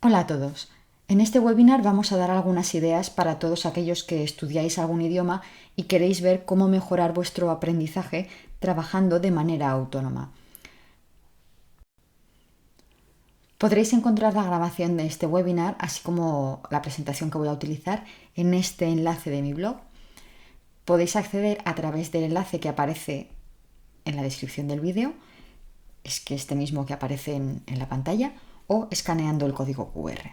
Hola a todos. En este webinar vamos a dar algunas ideas para todos aquellos que estudiáis algún idioma y queréis ver cómo mejorar vuestro aprendizaje trabajando de manera autónoma. Podréis encontrar la grabación de este webinar, así como la presentación que voy a utilizar, en este enlace de mi blog. Podéis acceder a través del enlace que aparece en la descripción del vídeo, es que este mismo que aparece en la pantalla, o escaneando el código QR.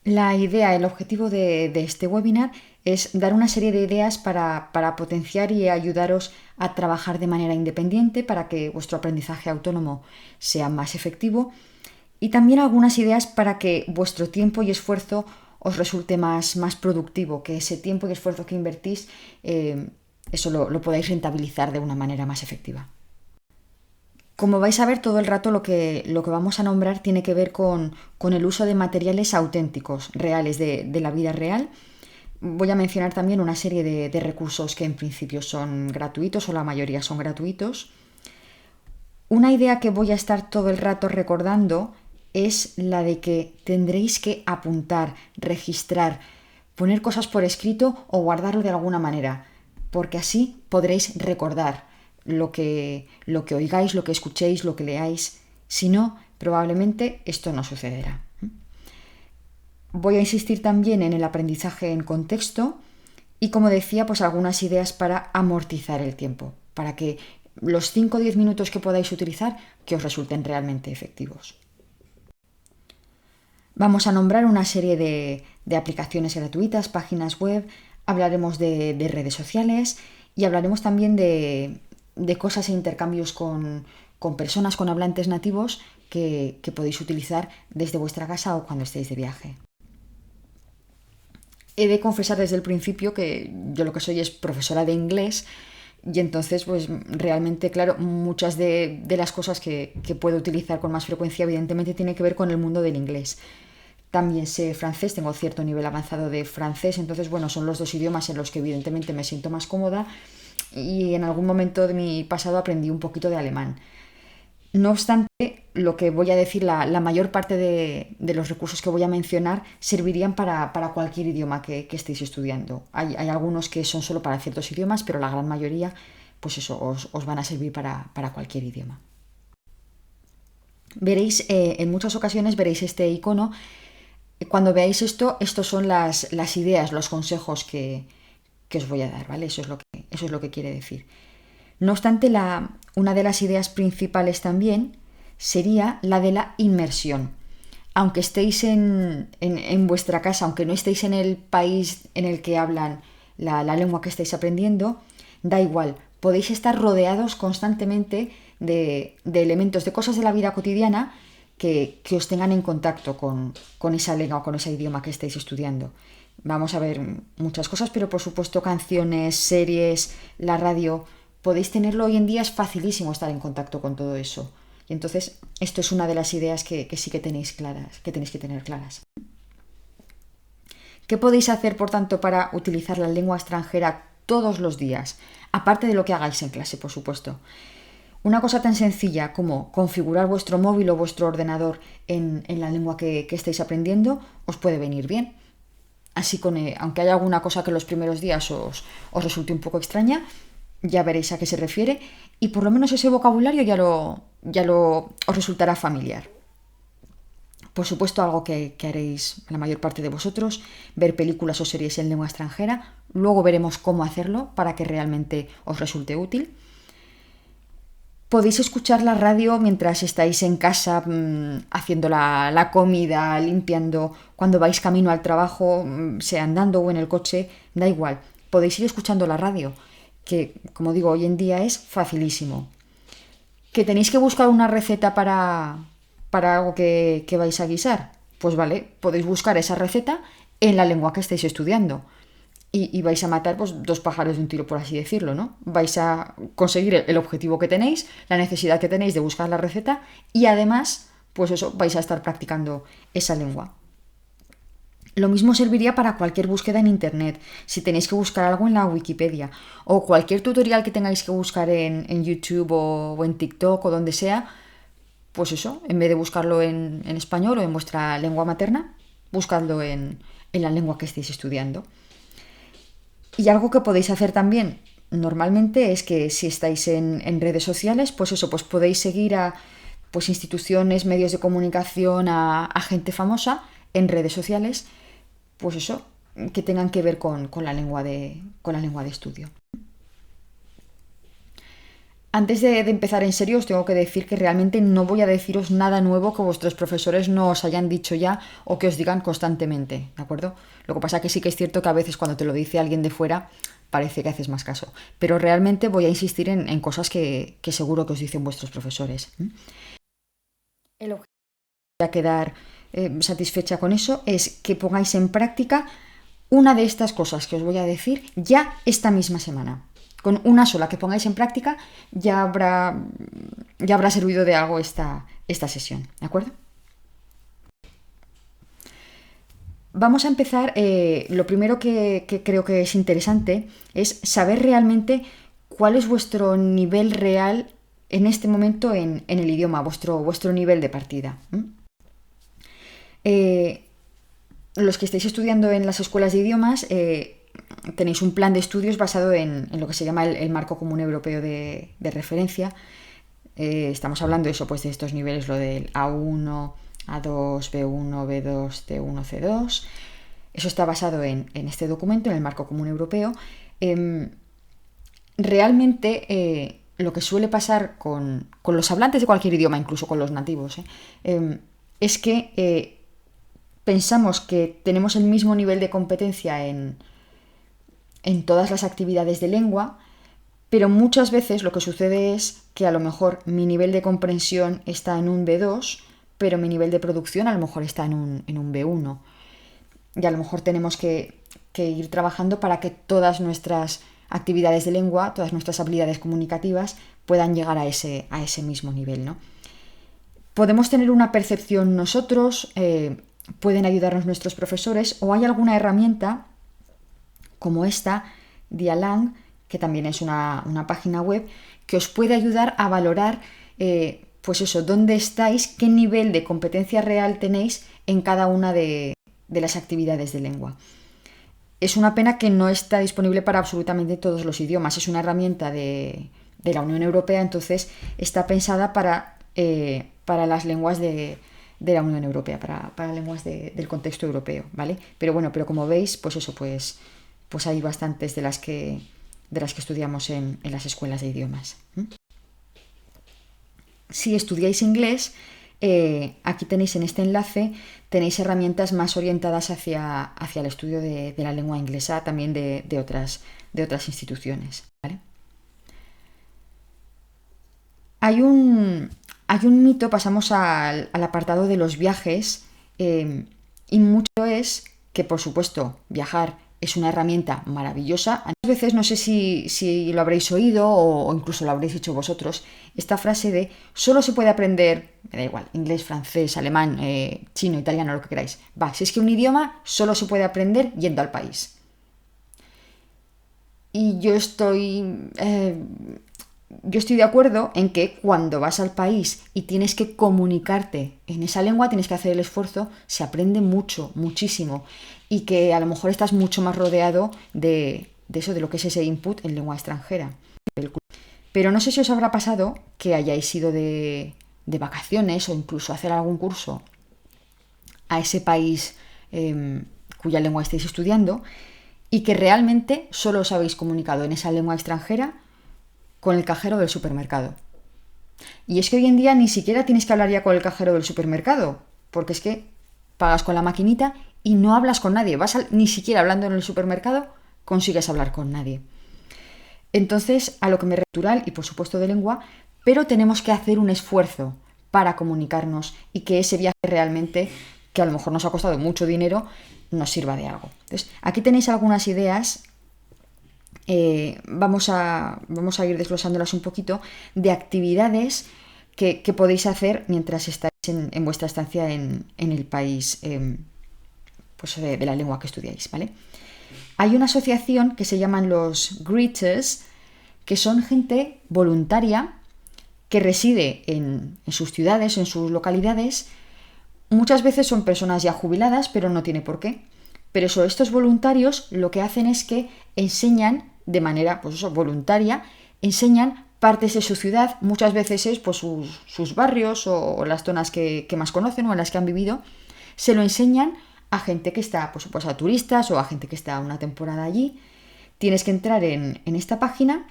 La idea, el objetivo de este webinar es dar una serie de ideas para potenciar y ayudaros a trabajar de manera independiente para que vuestro aprendizaje autónomo sea más efectivo y también algunas ideas para que vuestro tiempo y esfuerzo os resulte más productivo, que ese tiempo y esfuerzo que invertís, eso lo podáis rentabilizar de una manera más efectiva. Como vais a ver, todo el rato lo que vamos a nombrar tiene que ver con el uso de materiales auténticos, reales, de la vida real. Voy a mencionar también una serie de recursos que en principio son gratuitos o la mayoría son gratuitos. Una idea que voy a estar todo el rato recordando es la de que tendréis que apuntar, registrar, poner cosas por escrito o guardarlo de alguna manera, porque así podréis recordar lo que oigáis, lo que escuchéis, lo que leáis. Si no, probablemente esto no sucederá. Voy a insistir también en el aprendizaje en contexto y, como decía, pues algunas ideas para amortizar el tiempo, para que los 5 o 10 minutos que podáis utilizar que os resulten realmente efectivos. Vamos a nombrar una serie de aplicaciones gratuitas, páginas web, hablaremos de redes sociales y hablaremos también de cosas e intercambios con personas, con hablantes nativos que podéis utilizar desde vuestra casa o cuando estéis de viaje. He de confesar desde el principio que yo lo que soy es profesora de inglés y entonces pues realmente, claro, muchas de las cosas que puedo utilizar con más frecuencia evidentemente tiene que ver con el mundo del inglés. También sé francés, tengo cierto nivel avanzado de francés, entonces bueno, son los dos idiomas en los que evidentemente me siento más cómoda y en algún momento de mi pasado aprendí un poquito de alemán. No obstante, lo que voy a decir, la mayor parte de los recursos que voy a mencionar servirían para cualquier idioma que estéis estudiando. Hay algunos que son solo para ciertos idiomas, pero la gran mayoría, pues eso, os van a servir para cualquier idioma. Veréis, en muchas ocasiones veréis este icono. Cuando veáis esto, estos son las ideas, los consejos que os voy a dar, ¿vale? Eso es lo que quiere decir. No obstante, una de las ideas principales también sería la de la inmersión. Aunque estéis en vuestra casa, aunque no estéis en el país en el que hablan la lengua que estáis aprendiendo, da igual, podéis estar rodeados constantemente de elementos, de cosas de la vida cotidiana que os tengan en contacto con esa lengua o con ese idioma que estáis estudiando. Vamos a ver muchas cosas, pero por supuesto canciones, series, la radio. Podéis tenerlo hoy en día, es facilísimo estar en contacto con todo eso. Y entonces, esto es una de las ideas que sí que tenéis claras, que tenéis que tener claras. ¿Qué podéis hacer, por tanto, para utilizar la lengua extranjera todos los días? Aparte de lo que hagáis en clase, por supuesto. Una cosa tan sencilla como configurar vuestro móvil o vuestro ordenador en la lengua que estáis aprendiendo os puede venir bien. Así aunque haya alguna cosa que en los primeros días os resulte un poco extraña, ya veréis a qué se refiere y por lo menos ese vocabulario ya lo os resultará familiar. Por supuesto, algo que haréis la mayor parte de vosotros, ver películas o series en lengua extranjera. Luego veremos cómo hacerlo para que realmente os resulte útil. Podéis escuchar la radio mientras estáis en casa, haciendo la comida, limpiando, cuando vais camino al trabajo, sea andando o en el coche, da igual. Podéis ir escuchando la radio, que como digo, hoy en día es facilísimo. ¿Que tenéis que buscar una receta para algo que vais a guisar? Pues vale, podéis buscar esa receta en la lengua que estáis estudiando. Y vais a matar pues, dos pájaros de un tiro, por así decirlo, ¿no? Vais a conseguir el objetivo que tenéis, la necesidad que tenéis de buscar la receta y además, pues eso, vais a estar practicando esa lengua. Lo mismo serviría para cualquier búsqueda en Internet, si tenéis que buscar algo en la Wikipedia o cualquier tutorial que tengáis que buscar en YouTube o en TikTok o donde sea, pues eso, en vez de buscarlo en español o en vuestra lengua materna, buscadlo en la lengua que estéis estudiando. Y algo que podéis hacer también normalmente es que si estáis en redes sociales, pues eso, pues podéis seguir a pues instituciones, medios de comunicación, a gente famosa en redes sociales, pues eso, que tengan que ver con con la lengua de estudio. Antes de empezar en serio, os tengo que decir que realmente no voy a deciros nada nuevo que vuestros profesores no os hayan dicho ya o que os digan constantemente, ¿de acuerdo? Lo que pasa es que sí que es cierto que a veces cuando te lo dice alguien de fuera parece que haces más caso. Pero realmente voy a insistir en cosas que seguro que os dicen vuestros profesores. El objetivo de quedar satisfecha con eso es que pongáis en práctica una de estas cosas que os voy a decir ya esta misma semana. Con una sola que pongáis en práctica ya habrá servido de algo esta sesión, ¿de acuerdo? Vamos a empezar, lo primero que creo que es interesante es saber realmente cuál es vuestro nivel real en este momento en el idioma, vuestro nivel de partida. Los que estáis estudiando en las escuelas de idiomas tenéis un plan de estudios basado en lo que se llama el marco común europeo de referencia. Estamos hablando de eso, pues de estos niveles, lo del A1, A2, B1, B2, C1, C2. Eso está basado en este documento, en el marco común europeo. Realmente lo que suele pasar con los hablantes de cualquier idioma, incluso con los nativos, es que pensamos que tenemos el mismo nivel de competencia en todas las actividades de lengua, pero muchas veces lo que sucede es que a lo mejor mi nivel de comprensión está en un B2, pero mi nivel de producción a lo mejor está en un B1. Y a lo mejor tenemos que ir trabajando para que todas nuestras actividades de lengua, todas nuestras habilidades comunicativas puedan llegar a ese mismo nivel, ¿no? Podemos tener una percepción nosotros, pueden ayudarnos nuestros profesores, o hay alguna herramienta como esta, Dialang, que también es una página web, que os puede ayudar a valorar, pues eso, dónde estáis, qué nivel de competencia real tenéis en cada una de las actividades de lengua. Es una pena que no está disponible para absolutamente todos los idiomas. Es una herramienta de la Unión Europea, entonces está pensada para las lenguas de la Unión Europea, para lenguas del contexto europeo, ¿vale? Pero bueno, pero como veis, pues eso, pues hay bastantes de las que estudiamos en las escuelas de idiomas. Si estudiáis inglés, aquí tenéis en este enlace, tenéis herramientas más orientadas hacia el estudio de la lengua inglesa, también de otras instituciones, ¿vale? Hay un mito, pasamos al apartado de los viajes, y mucho es que, por supuesto, viajar es una herramienta maravillosa. A veces, no sé si lo habréis oído o incluso lo habréis dicho vosotros, esta frase de solo se puede aprender, me da igual, inglés, francés, alemán, chino, italiano, lo que queráis. Si es que un idioma solo se puede aprender yendo al país. Y yo estoy de acuerdo en que cuando vas al país y tienes que comunicarte en esa lengua, tienes que hacer el esfuerzo, se aprende mucho, muchísimo, y que a lo mejor estás mucho más rodeado de eso, de lo que es ese input en lengua extranjera. Pero no sé si os habrá pasado que hayáis ido de vacaciones o incluso hacer algún curso a ese país cuya lengua estáis estudiando y que realmente solo os habéis comunicado en esa lengua extranjera con el cajero del supermercado. Y es que hoy en día ni siquiera tienes que hablar ya con el cajero del supermercado, porque es que pagas con la maquinita y no hablas con nadie. Ni siquiera hablando en el supermercado consigues hablar con nadie. Entonces, a lo que me refiero cultural y por supuesto de lengua, pero tenemos que hacer un esfuerzo para comunicarnos y que ese viaje realmente, que a lo mejor nos ha costado mucho dinero, nos sirva de algo. Entonces, aquí tenéis algunas ideas. Vamos a ir desglosándolas un poquito, de actividades que podéis hacer mientras estáis en vuestra estancia en el país, pues de la lengua que estudiáis, ¿vale? Hay una asociación que se llaman los Greeters, que son gente voluntaria que reside en sus ciudades, en sus localidades. Muchas veces son personas ya jubiladas, pero no tiene por qué. Pero estos voluntarios lo que hacen es que enseñan de manera voluntaria, enseñan partes de su ciudad, muchas veces es pues, sus barrios o las zonas que más conocen o en las que han vivido, se lo enseñan a gente que está, pues a turistas o a gente que está una temporada allí. Tienes que entrar en esta página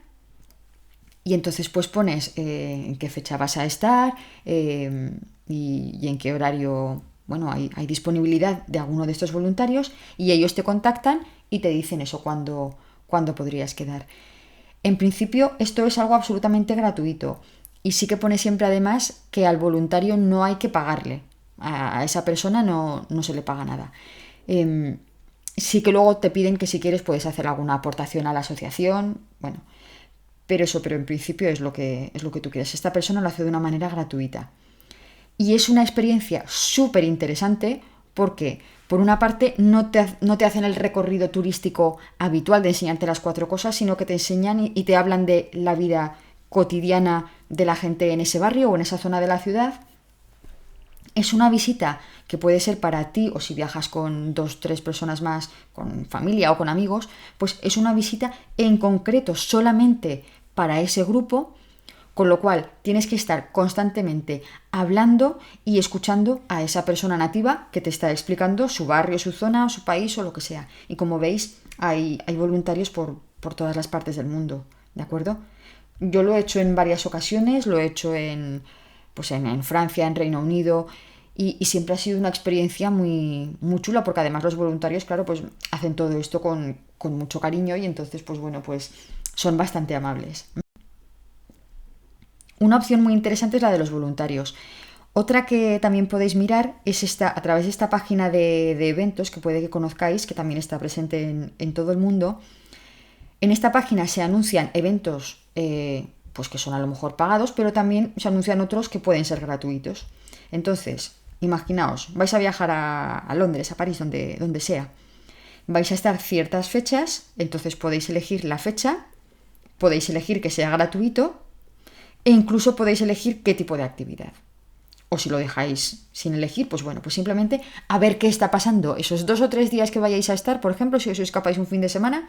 y entonces pues pones en qué fecha vas a estar y en qué horario, bueno, hay disponibilidad de alguno de estos voluntarios y ellos te contactan y te dicen eso, cuándo podrías quedar. En principio esto es algo absolutamente gratuito y sí que pone siempre además que al voluntario no hay que pagarle. A esa persona no se le paga nada. Sí que luego te piden que si quieres puedes hacer alguna aportación a la asociación, bueno, pero en principio es lo que tú quieres. Esta persona lo hace de una manera gratuita. Y es una experiencia súper interesante porque, por una parte, no te hacen el recorrido turístico habitual de enseñarte las 4 cosas, sino que te enseñan y te hablan de la vida cotidiana de la gente en ese barrio o en esa zona de la ciudad. Es una visita que puede ser para ti, o si viajas con 2, 3 personas más, con familia o con amigos, pues es una visita en concreto solamente para ese grupo, con lo cual tienes que estar constantemente hablando y escuchando a esa persona nativa que te está explicando su barrio, su zona, su país o lo que sea. Y como veis, hay voluntarios por todas las partes del mundo, ¿de acuerdo? Yo lo he hecho en varias ocasiones, lo he hecho en Francia, en Reino Unido, y siempre ha sido una experiencia muy, muy chula, porque además los voluntarios, claro, pues hacen todo esto con mucho cariño y entonces, pues bueno, pues son bastante amables. Una opción muy interesante es la de los voluntarios. Otra que también podéis mirar es a través de esta página de eventos que puede que conozcáis, que también está presente en todo el mundo. En esta página se anuncian eventos pues que son a lo mejor pagados, pero también se anuncian otros que pueden ser gratuitos. Entonces, imaginaos, vais a viajar a Londres, a París, donde sea. Vais a estar ciertas fechas, entonces podéis elegir la fecha, podéis elegir que sea gratuito e incluso podéis elegir qué tipo de actividad. O si lo dejáis sin elegir, pues bueno, pues simplemente a ver qué está pasando esos 2 o 3 días que vayáis a estar. Por ejemplo, si os escapáis un fin de semana,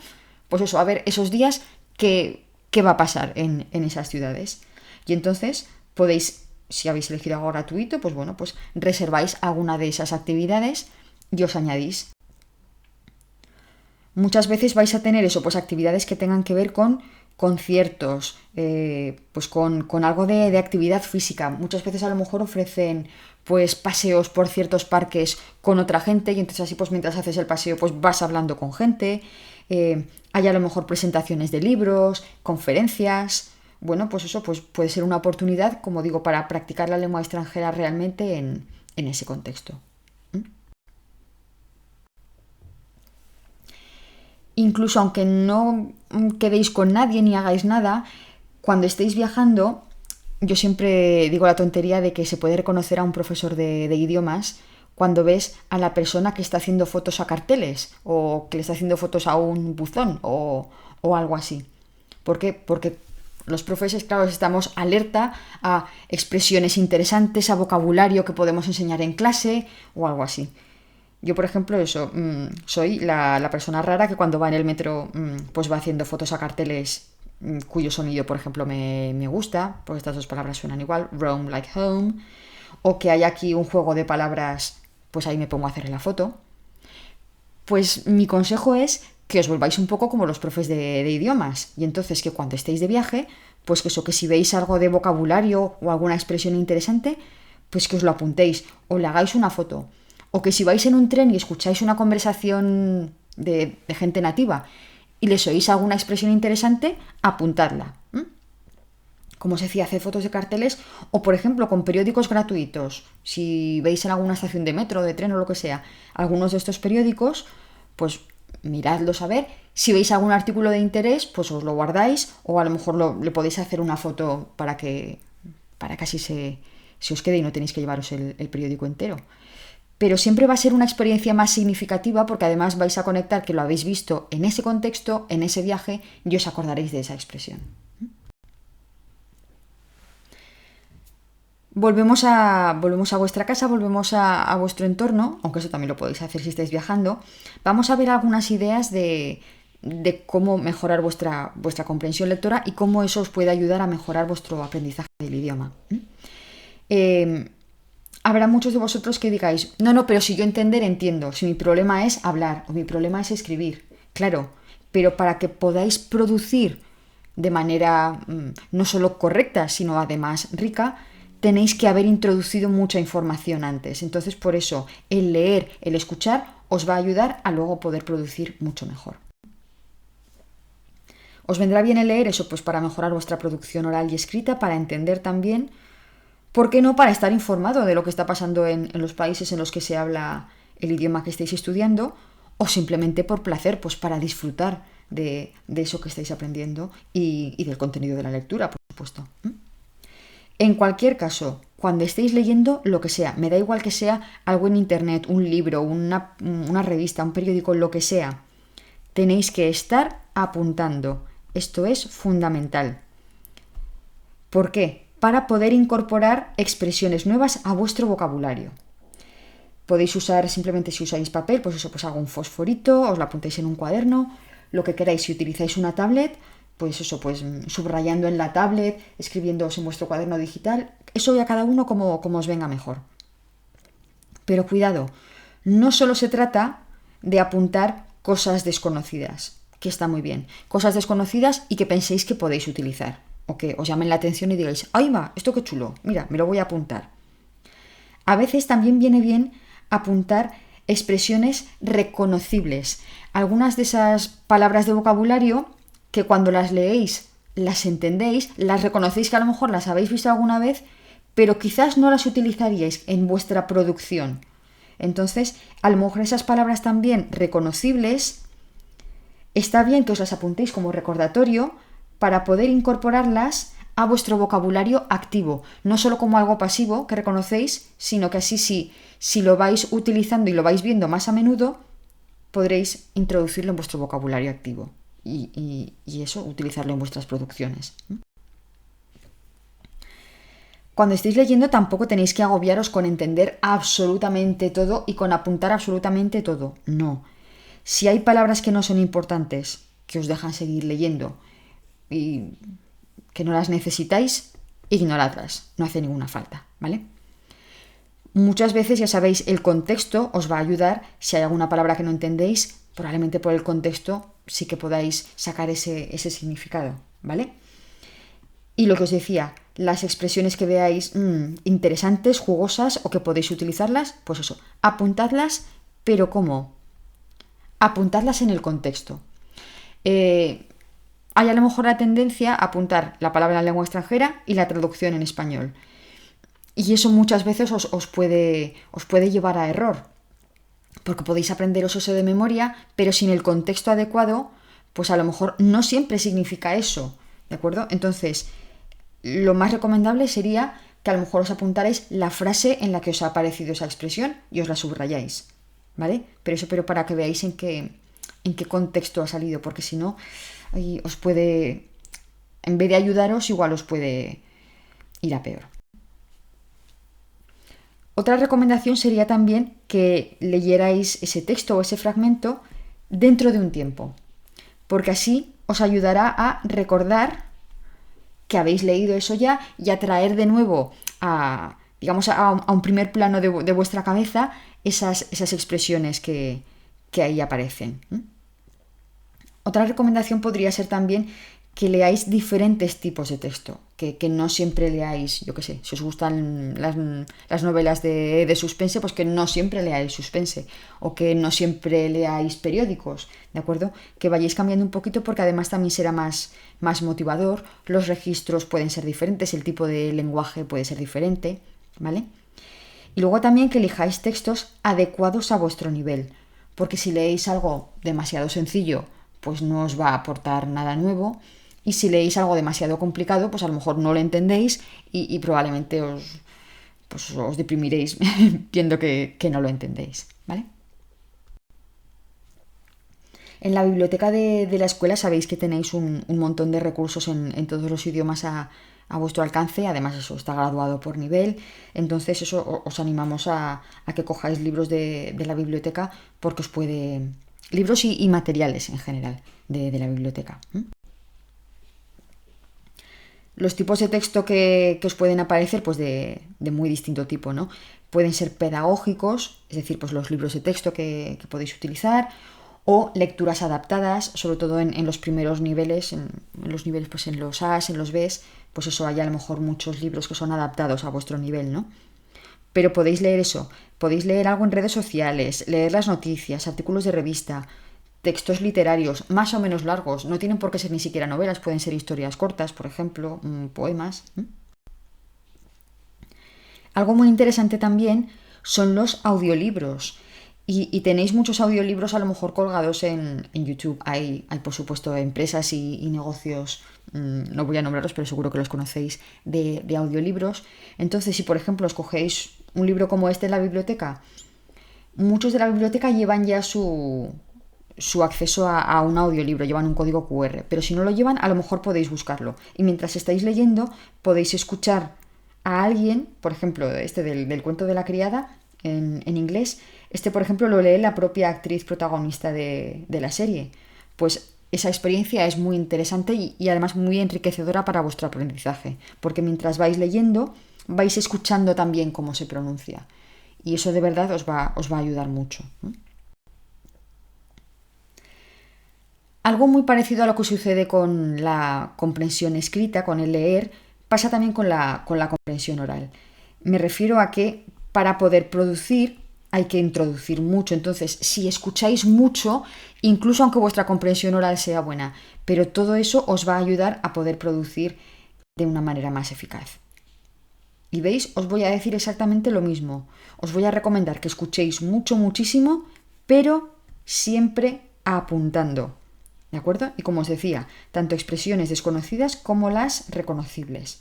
pues eso, a ver esos días qué va a pasar en esas ciudades. Y entonces podéis, si habéis elegido algo gratuito, pues bueno, pues reserváis alguna de esas actividades y os añadís. Muchas veces vais a tener eso, pues actividades que tengan que ver con conciertos, pues con algo de actividad física. Muchas veces a lo mejor ofrecen pues paseos por ciertos parques con otra gente y entonces así pues mientras haces el paseo pues vas hablando con gente. Hay a lo mejor presentaciones de libros, conferencias. Bueno, pues eso pues puede ser una oportunidad, como digo, para practicar la lengua extranjera realmente en ese contexto. Incluso aunque no quedéis con nadie ni hagáis nada, cuando estéis viajando, yo siempre digo la tontería de que se puede reconocer a un profesor de idiomas cuando ves a la persona que está haciendo fotos a carteles o que le está haciendo fotos a un buzón o algo así. ¿Por qué? Porque los profesores, claro, estamos alerta a expresiones interesantes, a vocabulario que podemos enseñar en clase o algo así. Yo, por ejemplo, soy la persona rara que cuando va en el metro pues va haciendo fotos a carteles cuyo sonido, por ejemplo, me gusta, porque estas 2 palabras suenan igual, roam like home, o que hay aquí un juego de palabras, pues ahí me pongo a hacer la foto. Pues mi consejo es que os volváis un poco como los profes de idiomas, y entonces que cuando estéis de viaje, pues que si veis algo de vocabulario o alguna expresión interesante, pues que os lo apuntéis o le hagáis una foto. O que si vais en un tren y escucháis una conversación de gente nativa y les oís alguna expresión interesante, apuntadla. Como se decía, hacer fotos de carteles o, por ejemplo, con periódicos gratuitos. Si veis en alguna estación de metro, de tren o lo que sea, algunos de estos periódicos, pues miradlos a ver. Si veis algún artículo de interés, pues os lo guardáis o a lo mejor le podéis hacer una foto para que así se os quede y no tenéis que llevaros el periódico entero. Pero siempre va a ser una experiencia más significativa porque además vais a conectar que lo habéis visto en ese contexto, en ese viaje, y os acordaréis de esa expresión. volvemos a vuestra casa, volvemos a vuestro entorno, aunque eso también lo podéis hacer si estáis viajando. Vamos a ver algunas ideas de cómo mejorar vuestra comprensión lectora y cómo eso os puede ayudar a mejorar vuestro aprendizaje del idioma. Habrá muchos de vosotros que digáis, no, pero si yo entender, entiendo. Si mi problema es hablar o mi problema es escribir. Claro, pero para que podáis producir de manera no solo correcta, sino además rica, tenéis que haber introducido mucha información antes. Entonces, por eso, el leer, el escuchar, os va a ayudar a luego poder producir mucho mejor. Os vendrá bien el leer eso, pues para mejorar vuestra producción oral y escrita, para entender también, ¿por qué no? Para estar informado de lo que está pasando en los países en los que se habla el idioma que estáis estudiando, o simplemente por placer, pues para disfrutar de eso que estáis aprendiendo y del contenido de la lectura, por supuesto. En cualquier caso, cuando estéis leyendo lo que sea, me da igual que sea algo en internet, un libro, una revista, un periódico, lo que sea, tenéis que estar apuntando. Esto es fundamental. ¿Por qué? Para poder incorporar expresiones nuevas a vuestro vocabulario. Podéis usar simplemente, si usáis papel, pues eso, pues hago un fosforito, os lo apuntáis en un cuaderno, lo que queráis. Si utilizáis una tablet, pues eso, pues subrayando en la tablet, escribiéndoos en vuestro cuaderno digital, eso ya cada uno como os venga mejor. Pero cuidado, no solo se trata de apuntar cosas desconocidas, que está muy bien, cosas desconocidas y que penséis que podéis utilizar, o que os llamen la atención y digáis, ¡ay va! Esto qué chulo, mira, me lo voy a apuntar. A veces también viene bien apuntar expresiones reconocibles, algunas de esas palabras de vocabulario que cuando las leéis las entendéis, las reconocéis, que a lo mejor las habéis visto alguna vez, pero quizás no las utilizaríais en vuestra producción. Entonces, a lo mejor esas palabras también reconocibles, está bien que os las apuntéis como recordatorio para poder incorporarlas a vuestro vocabulario activo, no solo como algo pasivo que reconocéis, sino que así si lo vais utilizando y lo vais viendo más a menudo, podréis introducirlo en vuestro vocabulario activo y eso, utilizarlo en vuestras producciones. Cuando estéis leyendo tampoco tenéis que agobiaros con entender absolutamente todo y con apuntar absolutamente todo. No. Si hay palabras que no son importantes, que os dejan seguir leyendo y que no las necesitáis, ignoradlas. No hace ninguna falta, ¿vale? Muchas veces, ya sabéis, el contexto os va a ayudar. Si hay alguna palabra que no entendéis, probablemente por el contexto sí que podáis sacar ese significado, ¿vale? Y lo que os decía, las expresiones que veáis interesantes, jugosas o que podéis utilizarlas, pues eso, apuntadlas, pero ¿cómo? Apuntadlas en el contexto. Hay a lo mejor la tendencia a apuntar la palabra en la lengua extranjera y la traducción en español. Y eso muchas veces os puede llevar a error, porque podéis aprenderos eso de memoria, pero sin el contexto adecuado, pues a lo mejor no siempre significa eso, ¿de acuerdo? Entonces, lo más recomendable sería que a lo mejor os apuntarais la frase en la que os ha aparecido esa expresión y os la subrayáis, ¿vale? Pero para que veáis en qué contexto ha salido, porque si no, ahí os puede, en vez de ayudaros, igual os puede ir a peor. Otra recomendación sería también que leyerais ese texto o ese fragmento dentro de un tiempo, porque así os ayudará a recordar que habéis leído eso ya y a traer de nuevo a un primer plano de vuestra cabeza esas expresiones que ahí aparecen. Otra recomendación podría ser también que leáis diferentes tipos de texto, que no siempre leáis, yo qué sé, si os gustan las novelas de suspense, pues que no siempre leáis suspense, o que no siempre leáis periódicos, ¿de acuerdo? Que vayáis cambiando un poquito porque además también será más motivador, los registros pueden ser diferentes, el tipo de lenguaje puede ser diferente, ¿vale? Y luego también que elijáis textos adecuados a vuestro nivel, porque si leéis algo demasiado sencillo, pues no os va a aportar nada nuevo. Y si leéis algo demasiado complicado, pues a lo mejor no lo entendéis y probablemente os deprimiréis viendo que no lo entendéis, ¿vale? En la biblioteca de la escuela sabéis que tenéis un montón de recursos en todos los idiomas a a vuestro alcance. Además, eso está graduado por nivel. Entonces, eso os animamos a que cojáis libros de la biblioteca porque os puede... Libros y materiales en general de la biblioteca. Los tipos de texto que os pueden aparecer, pues de muy distinto tipo, ¿no? Pueden ser pedagógicos, es decir, pues los libros de texto que podéis utilizar, o lecturas adaptadas, sobre todo en los primeros niveles, en los niveles, pues en los A's, en los B's, pues eso, hay a lo mejor muchos libros que son adaptados a vuestro nivel, ¿no? Pero podéis leer eso, podéis leer algo en redes sociales, leer las noticias, artículos de revista, textos literarios más o menos largos, no tienen por qué ser ni siquiera novelas, pueden ser historias cortas, por ejemplo, poemas. Algo muy interesante también son los audiolibros. Y tenéis muchos audiolibros a lo mejor colgados en YouTube. Hay por supuesto empresas y negocios, no voy a nombrarlos, pero seguro que los conocéis, de audiolibros. Entonces, si por ejemplo escogéis un libro como este en la biblioteca, muchos de la biblioteca llevan ya su acceso a un audiolibro, llevan un código QR, pero si no lo llevan, a lo mejor podéis buscarlo. Y mientras estáis leyendo, podéis escuchar a alguien, por ejemplo, este del cuento de la criada, en inglés, este, por ejemplo, lo lee la propia actriz protagonista de la serie. Pues esa experiencia es muy interesante y además muy enriquecedora para vuestro aprendizaje, porque mientras vais leyendo, vais escuchando también cómo se pronuncia. Y eso de verdad os va a ayudar mucho. Algo muy parecido a lo que sucede con la comprensión escrita, con el leer, pasa también con la comprensión oral. Me refiero a que para poder producir hay que introducir mucho. Entonces, si escucháis mucho, incluso aunque vuestra comprensión oral sea buena, pero todo eso os va a ayudar a poder producir de una manera más eficaz. Y veis, os voy a decir exactamente lo mismo. Os voy a recomendar que escuchéis mucho, muchísimo, pero siempre apuntando. ¿De acuerdo? Y como os decía, tanto expresiones desconocidas como las reconocibles.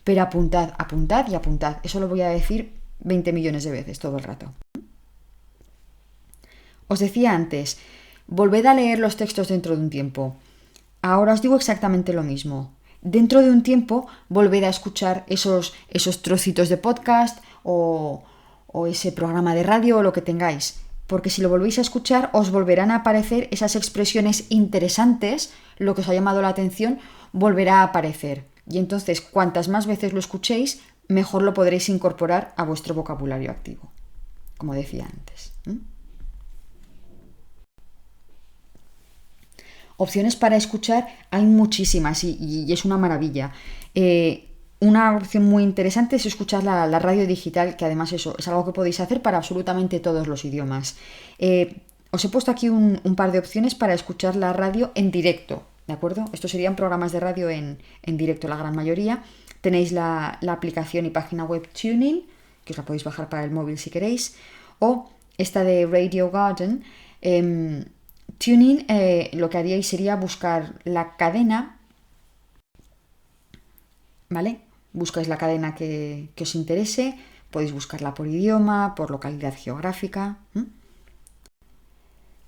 Pero apuntad, apuntad y apuntad. Eso lo voy a decir 20 millones de veces todo el rato. Os decía antes, volved a leer los textos dentro de un tiempo. Ahora os digo exactamente lo mismo. Dentro de un tiempo, volved a escuchar esos trocitos de podcast o ese programa de radio o lo que tengáis. Porque si lo volvéis a escuchar, os volverán a aparecer esas expresiones interesantes, lo que os ha llamado la atención, volverá a aparecer. Y entonces, cuantas más veces lo escuchéis, mejor lo podréis incorporar a vuestro vocabulario activo, como decía antes. Opciones para escuchar hay muchísimas y es una maravilla. Una opción muy interesante es escuchar la radio digital, que además eso es algo que podéis hacer para absolutamente todos los idiomas. Os he puesto aquí un par de opciones para escuchar la radio en directo, ¿de acuerdo? Estos serían programas de radio en directo, la gran mayoría. Tenéis la aplicación y página web TuneIn, que os la podéis bajar para el móvil si queréis, o esta de Radio Garden. TuneIn, lo que haríais sería buscar la cadena, ¿vale? Buscáis la cadena que os interese, podéis buscarla por idioma, por localidad geográfica.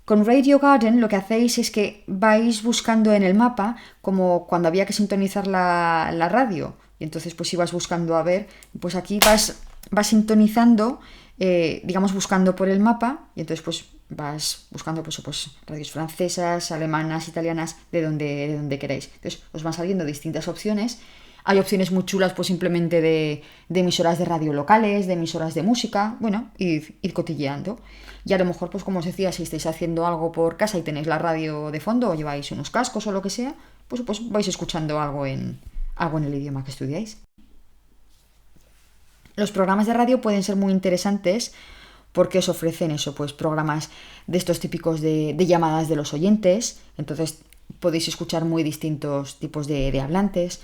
Con Radio Garden lo que hacéis es que vais buscando en el mapa, como cuando había que sintonizar la radio, y entonces pues ibas buscando a ver, pues aquí vas sintonizando, digamos buscando por el mapa, y entonces pues vas buscando pues radios francesas, alemanas, italianas, de donde queráis. Entonces os van saliendo distintas opciones. Hay opciones muy chulas, pues simplemente de emisoras de radio locales, de emisoras de música, bueno, ir cotilleando. Y a lo mejor, pues como os decía, si estáis haciendo algo por casa y tenéis la radio de fondo o lleváis unos cascos o lo que sea, pues vais escuchando algo en el idioma que estudiáis. Los programas de radio pueden ser muy interesantes porque os ofrecen eso, pues programas de estos típicos de llamadas de los oyentes, entonces podéis escuchar muy distintos tipos de hablantes.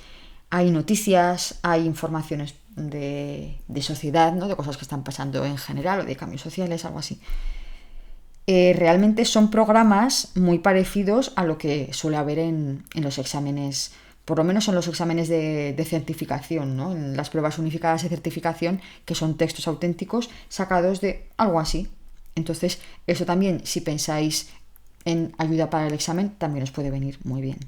Hay noticias, hay informaciones de sociedad, ¿no? De cosas que están pasando en general o de cambios sociales, algo así. Realmente son programas muy parecidos a lo que suele haber en los exámenes, por lo menos en los exámenes de certificación, ¿no? En las pruebas unificadas de certificación, que son textos auténticos sacados de algo así. Entonces, eso también, si pensáis en ayuda para el examen, también os puede venir muy bien.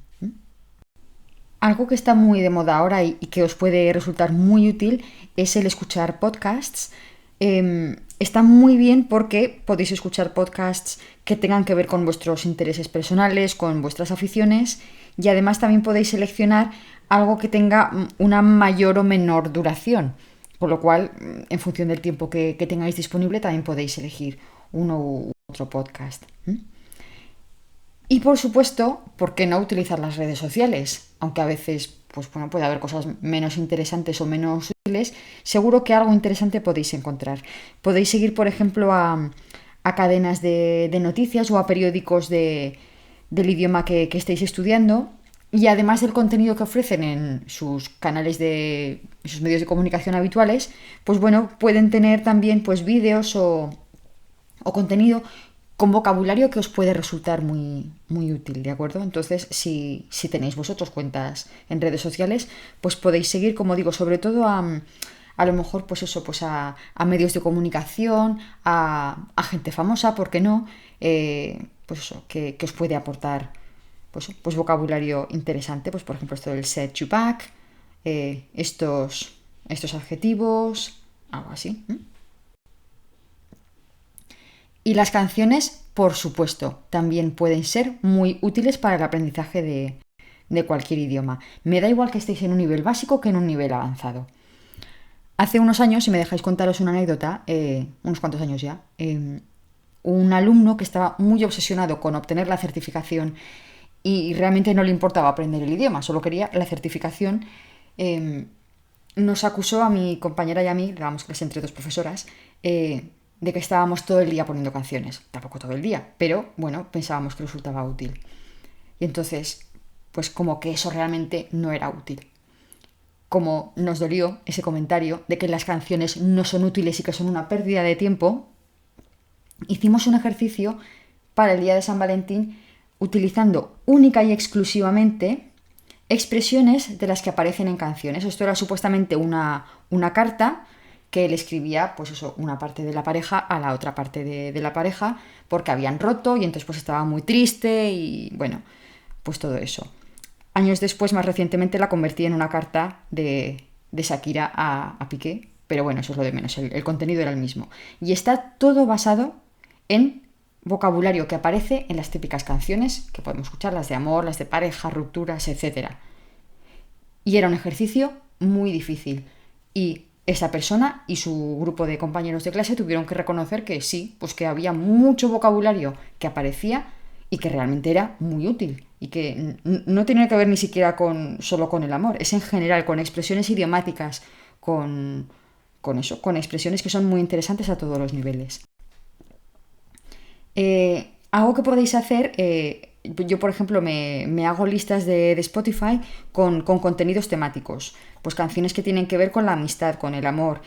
Algo que está muy de moda ahora y que os puede resultar muy útil es el escuchar podcasts. Está muy bien porque podéis escuchar podcasts que tengan que ver con vuestros intereses personales, con vuestras aficiones, y además también podéis seleccionar algo que tenga una mayor o menor duración. Con lo cual, en función del tiempo que tengáis disponible, también podéis elegir uno u otro podcast. Y por supuesto, ¿por qué no utilizar las redes sociales? Aunque a veces, pues bueno, puede haber cosas menos interesantes o menos útiles, seguro que algo interesante podéis encontrar. Podéis seguir, por ejemplo, a cadenas de noticias o a periódicos del idioma que estéis estudiando. Y además del contenido que ofrecen en sus canales sus medios de comunicación habituales, pues bueno, pueden tener también pues vídeos o contenido con vocabulario que os puede resultar muy, muy útil, ¿de acuerdo? Entonces, si tenéis vosotros cuentas en redes sociales, pues podéis seguir, como digo, sobre todo a lo mejor, pues eso, pues a medios de comunicación, a gente famosa, ¿por qué no? Pues eso, que os puede aportar pues vocabulario interesante, pues por ejemplo esto del set you back, estos adjetivos, algo así. Y las canciones, por supuesto, también pueden ser muy útiles para el aprendizaje de cualquier idioma. Me da igual que estéis en un nivel básico que en un nivel avanzado. Hace unos años, si me dejáis contaros una anécdota, unos cuantos años ya, un alumno que estaba muy obsesionado con obtener la certificación y realmente no le importaba aprender el idioma, solo quería la certificación, nos acusó a mi compañera y a mí, dábamos clase entre dos profesoras, de que estábamos todo el día poniendo canciones. Tampoco todo el día, pero bueno, pensábamos que resultaba útil. Y entonces, pues como que eso realmente no era útil. Como nos dolió ese comentario de que las canciones no son útiles y que son una pérdida de tiempo, hicimos un ejercicio para el día de San Valentín utilizando única y exclusivamente expresiones de las que aparecen en canciones. Esto era supuestamente una carta que le escribía, pues eso, una parte de la pareja a la otra parte de la pareja porque habían roto y entonces pues estaba muy triste y bueno, pues todo eso. Años después, más recientemente, la convertí en una carta de Shakira a Piqué, pero bueno, eso es lo de menos, el contenido era el mismo. Y está todo basado en vocabulario que aparece en las típicas canciones que podemos escuchar, las de amor, las de pareja, rupturas, etc. Y era un ejercicio muy difícil. Y esa persona y su grupo de compañeros de clase tuvieron que reconocer que sí, pues que había mucho vocabulario que aparecía y que realmente era muy útil y que no tenía que ver ni siquiera solo con el amor, es en general con expresiones idiomáticas, con eso, con expresiones que son muy interesantes a todos los niveles. Algo que podéis hacer, yo por ejemplo me hago listas de Spotify con contenidos temáticos, pues canciones que tienen que ver con la amistad, con el amor,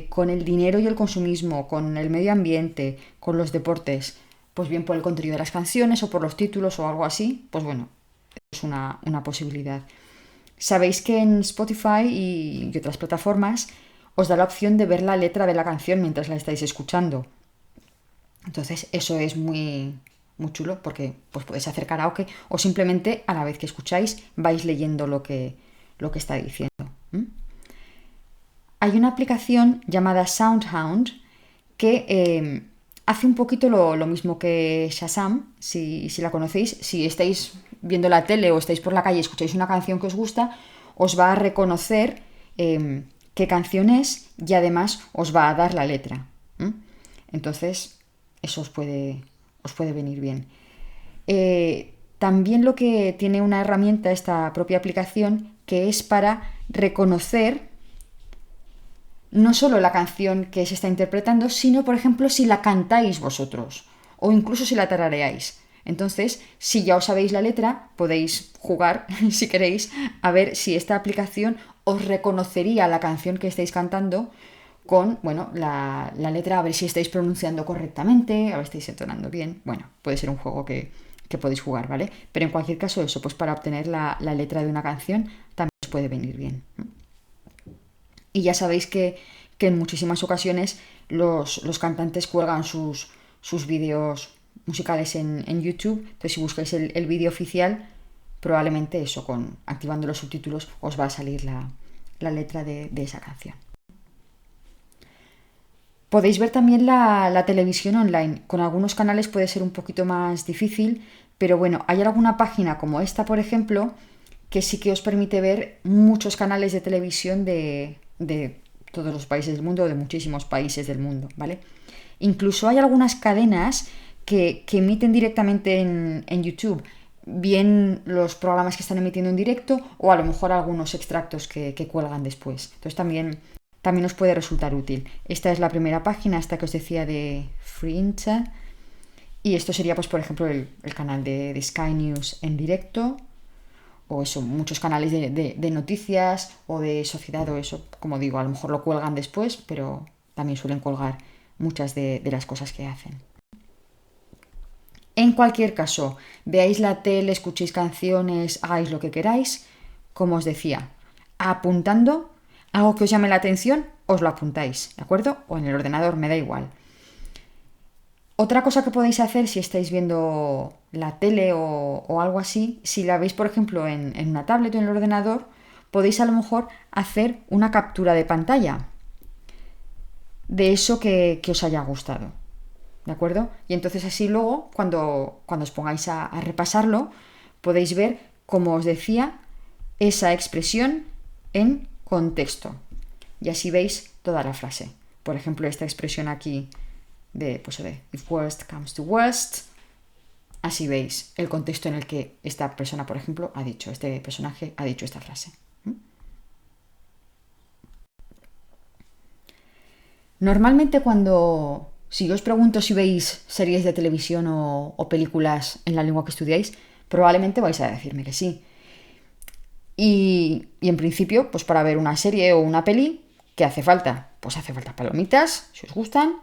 con el dinero y el consumismo, con el medio ambiente, con los deportes, pues bien por el contenido de las canciones o por los títulos o algo así, pues bueno, es una posibilidad. Sabéis que en Spotify y otras plataformas os da la opción de ver la letra de la canción mientras la estáis escuchando. Entonces eso es muy, muy chulo porque pues podéis hacer karaoke o simplemente a la vez que escucháis vais leyendo lo que está diciendo. Hay una aplicación llamada SoundHound que hace un poquito lo mismo que Shazam, si la conocéis. Si estáis viendo la tele o estáis por la calle y escucháis una canción que os gusta, os va a reconocer qué canción es y además os va a dar la letra. Entonces, eso os puede venir bien. También lo que tiene una herramienta esta propia aplicación que es para reconocer no solo la canción que se está interpretando, sino, por ejemplo, si la cantáis vosotros o incluso si la tarareáis. Entonces, si ya os sabéis la letra, podéis jugar, si queréis, a ver si esta aplicación os reconocería la canción que estáis cantando con, bueno, la letra, a ver si estáis pronunciando correctamente, a ver si estáis entonando bien. Bueno, puede ser un juego que podéis jugar, ¿vale? Pero en cualquier caso, eso, pues para obtener la letra de una canción también os puede venir bien. Y ya sabéis que en muchísimas ocasiones los cantantes cuelgan sus vídeos musicales en YouTube. Entonces, si buscáis el vídeo oficial, probablemente eso, activando los subtítulos, os va a salir la letra de esa canción. Podéis ver también la televisión online. Con algunos canales puede ser un poquito más difícil, pero bueno, hay alguna página como esta, por ejemplo, que sí que os permite ver muchos canales de televisión de todos los países del mundo, o de muchísimos países del mundo, ¿vale? Incluso hay algunas cadenas que emiten directamente en YouTube, bien los programas que están emitiendo en directo o a lo mejor algunos extractos que cuelgan después. Entonces también os puede resultar útil. Esta es la primera página, esta que os decía de Fringe. Y esto sería, pues, por ejemplo, el canal de Sky News en directo. O eso, muchos canales de noticias o de sociedad o eso. Como digo, a lo mejor lo cuelgan después, pero también suelen colgar muchas de las cosas que hacen. En cualquier caso, veáis la tele, escuchéis canciones, hagáis lo que queráis, como os decía, apuntando algo que os llame la atención, os lo apuntáis, ¿de acuerdo? O en el ordenador, me da igual. Otra cosa que podéis hacer si estáis viendo la tele o algo así, si la veis, por ejemplo, en una tablet o en el ordenador, podéis a lo mejor hacer una captura de pantalla de eso que os haya gustado. ¿De acuerdo? Y entonces así luego, cuando os pongáis a repasarlo, podéis ver, como os decía, esa expresión en contexto. Y así veis toda la frase. Por ejemplo, esta expresión aquí de if worst comes to worst, así veis el contexto en el que esta persona, por ejemplo, este personaje ha dicho esta frase. Normalmente si yo os pregunto si veis series de televisión o películas en la lengua que estudiáis, probablemente vais a decirme que sí. Y en principio, pues para ver una serie o una peli, ¿qué hace falta? Pues hace falta palomitas, si os gustan,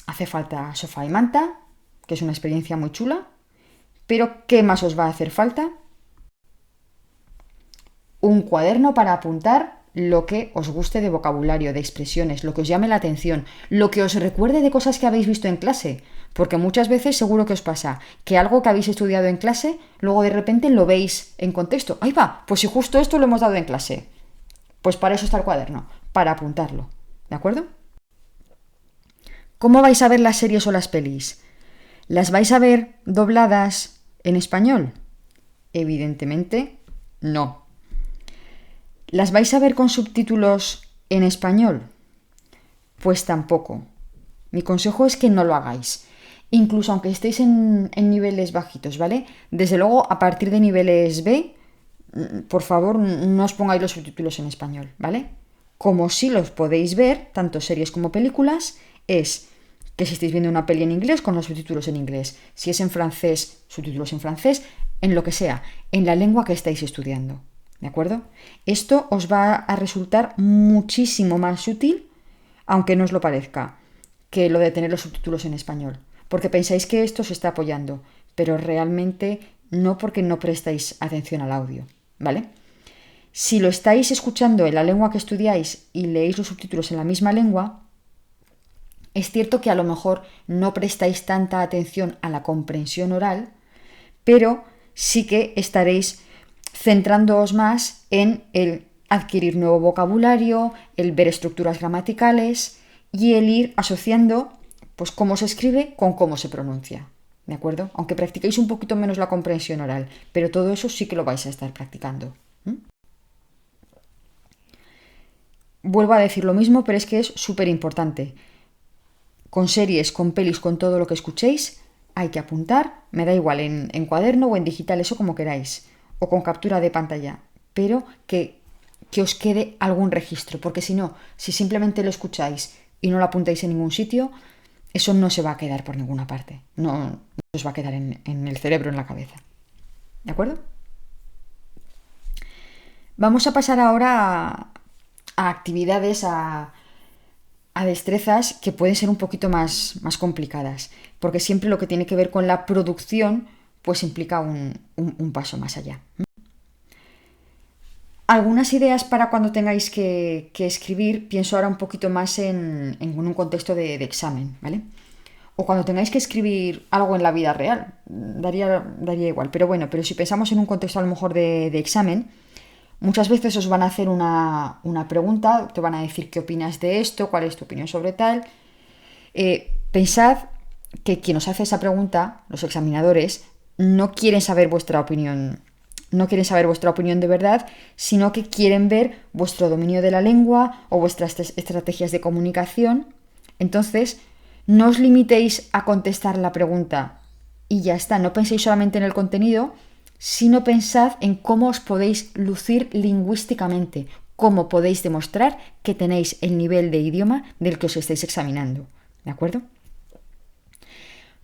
hace falta sofá y manta, que es una experiencia muy chula, pero ¿qué más os va a hacer falta? Un cuaderno para apuntar lo que os guste de vocabulario, de expresiones, lo que os llame la atención, lo que os recuerde de cosas que habéis visto en clase, porque muchas veces seguro que os pasa que algo que habéis estudiado en clase, luego de repente lo veis en contexto. ¡Ahí va! Pues si justo esto lo hemos dado en clase. Pues para eso está el cuaderno, para apuntarlo. ¿De acuerdo? ¿Cómo vais a ver las series o las pelis? ¿Las vais a ver dobladas en español? Evidentemente, no. ¿Las vais a ver con subtítulos en español? Pues tampoco. Mi consejo es que no lo hagáis. Incluso aunque estéis en niveles bajitos, ¿vale? Desde luego, a partir de niveles B, por favor, no os pongáis los subtítulos en español, ¿vale? Como sí los podéis ver, tanto series como películas, es que si estáis viendo una peli en inglés, con los subtítulos en inglés. Si es en francés, subtítulos en francés, en lo que sea, en la lengua que estáis estudiando. ¿De acuerdo? Esto os va a resultar muchísimo más útil, aunque no os lo parezca, que lo de tener los subtítulos en español. Porque pensáis que esto se está apoyando, pero realmente no, porque no prestáis atención al audio, ¿vale? Si lo estáis escuchando en la lengua que estudiáis y leéis los subtítulos en la misma lengua, es cierto que a lo mejor no prestáis tanta atención a la comprensión oral, pero sí que estaréis centrándoos más en el adquirir nuevo vocabulario, el ver estructuras gramaticales y el ir asociando, pues, cómo se escribe con cómo se pronuncia, ¿de acuerdo? Aunque practiquéis un poquito menos la comprensión oral, pero todo eso sí que lo vais a estar practicando. Vuelvo a decir lo mismo, pero es que es súper importante. Con series, con pelis, con todo lo que escuchéis, hay que apuntar, me da igual, en cuaderno o en digital, eso como queráis, o con captura de pantalla, pero que os quede algún registro, porque si no, si simplemente lo escucháis y no lo apuntáis en ningún sitio, eso no se va a quedar por ninguna parte, no os va a quedar en el cerebro, en la cabeza. ¿De acuerdo? Vamos a pasar ahora a actividades, a destrezas que pueden ser un poquito más complicadas, porque siempre lo que tiene que ver con la producción pues implica un paso más allá. Algunas ideas para cuando tengáis que escribir, pienso ahora un poquito más en un contexto de examen, ¿vale? o cuando tengáis que escribir algo en la vida real, daría igual. Pero bueno, pero si pensamos en un contexto a lo mejor de examen, muchas veces os van a hacer una pregunta, te van a decir qué opinas de esto, cuál es tu opinión sobre tal. Pensad que quien os hace esa pregunta, los examinadores, no quieren saber vuestra opinión. No quieren saber vuestra opinión de verdad, sino que quieren ver vuestro dominio de la lengua o vuestras estrategias de comunicación. Entonces, no os limitéis a contestar la pregunta y ya está. No penséis solamente en el contenido, sino pensad en cómo os podéis lucir lingüísticamente, cómo podéis demostrar que tenéis el nivel de idioma del que os estáis examinando. ¿De acuerdo?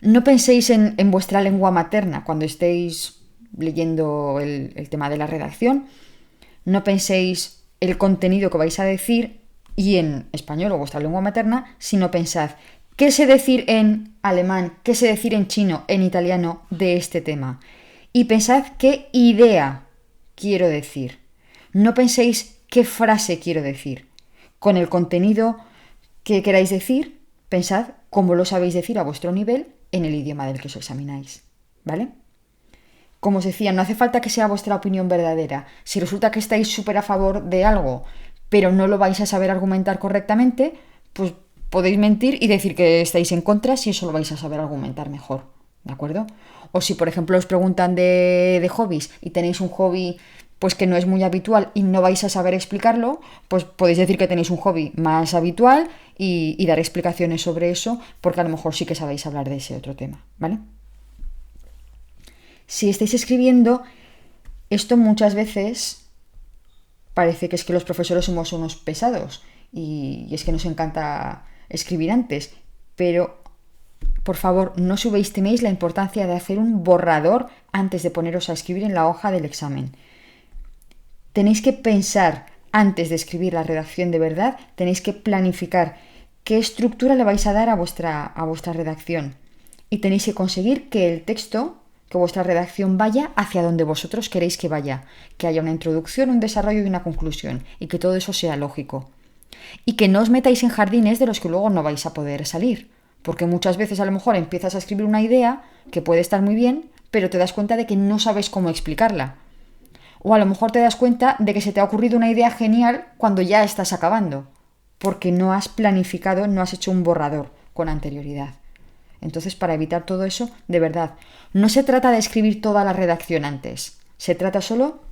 No penséis en vuestra lengua materna cuando estéis leyendo el tema de la redacción. No penséis el contenido que vais a decir y en español o vuestra lengua materna, sino pensad qué sé decir en alemán, qué sé decir en chino, en italiano de este tema. Y pensad qué idea quiero decir. No penséis qué frase quiero decir. Con el contenido que queráis decir, pensad cómo lo sabéis decir a vuestro nivel en el idioma del que os examináis. ¿Vale? Como os decía, no hace falta que sea vuestra opinión verdadera. Si resulta que estáis súper a favor de algo, pero no lo vais a saber argumentar correctamente, pues podéis mentir y decir que estáis en contra si eso lo vais a saber argumentar mejor. ¿De acuerdo? O si, por ejemplo, os preguntan de hobbies y tenéis un hobby pues que no es muy habitual y no vais a saber explicarlo, pues podéis decir que tenéis un hobby más habitual y dar explicaciones sobre eso, porque a lo mejor sí que sabéis hablar de ese otro tema, ¿vale? Si estáis escribiendo, esto muchas veces parece que es que los profesores somos unos pesados y es que nos encanta escribir antes, pero por favor, no subestiméis la importancia de hacer un borrador antes de poneros a escribir en la hoja del examen. Tenéis que pensar antes de escribir la redacción de verdad, tenéis que planificar qué estructura le vais a dar a vuestra redacción y tenéis que conseguir que el texto, que vuestra redacción vaya hacia donde vosotros queréis que vaya, que haya una introducción, un desarrollo y una conclusión y que todo eso sea lógico. Y que no os metáis en jardines de los que luego no vais a poder salir, porque muchas veces a lo mejor empiezas a escribir una idea que puede estar muy bien, pero te das cuenta de que no sabes cómo explicarla. O a lo mejor te das cuenta de que se te ha ocurrido una idea genial cuando ya estás acabando, porque no has planificado, no has hecho un borrador con anterioridad. Entonces, para evitar todo eso, de verdad, no se trata de escribir toda la redacción antes. Se trata solo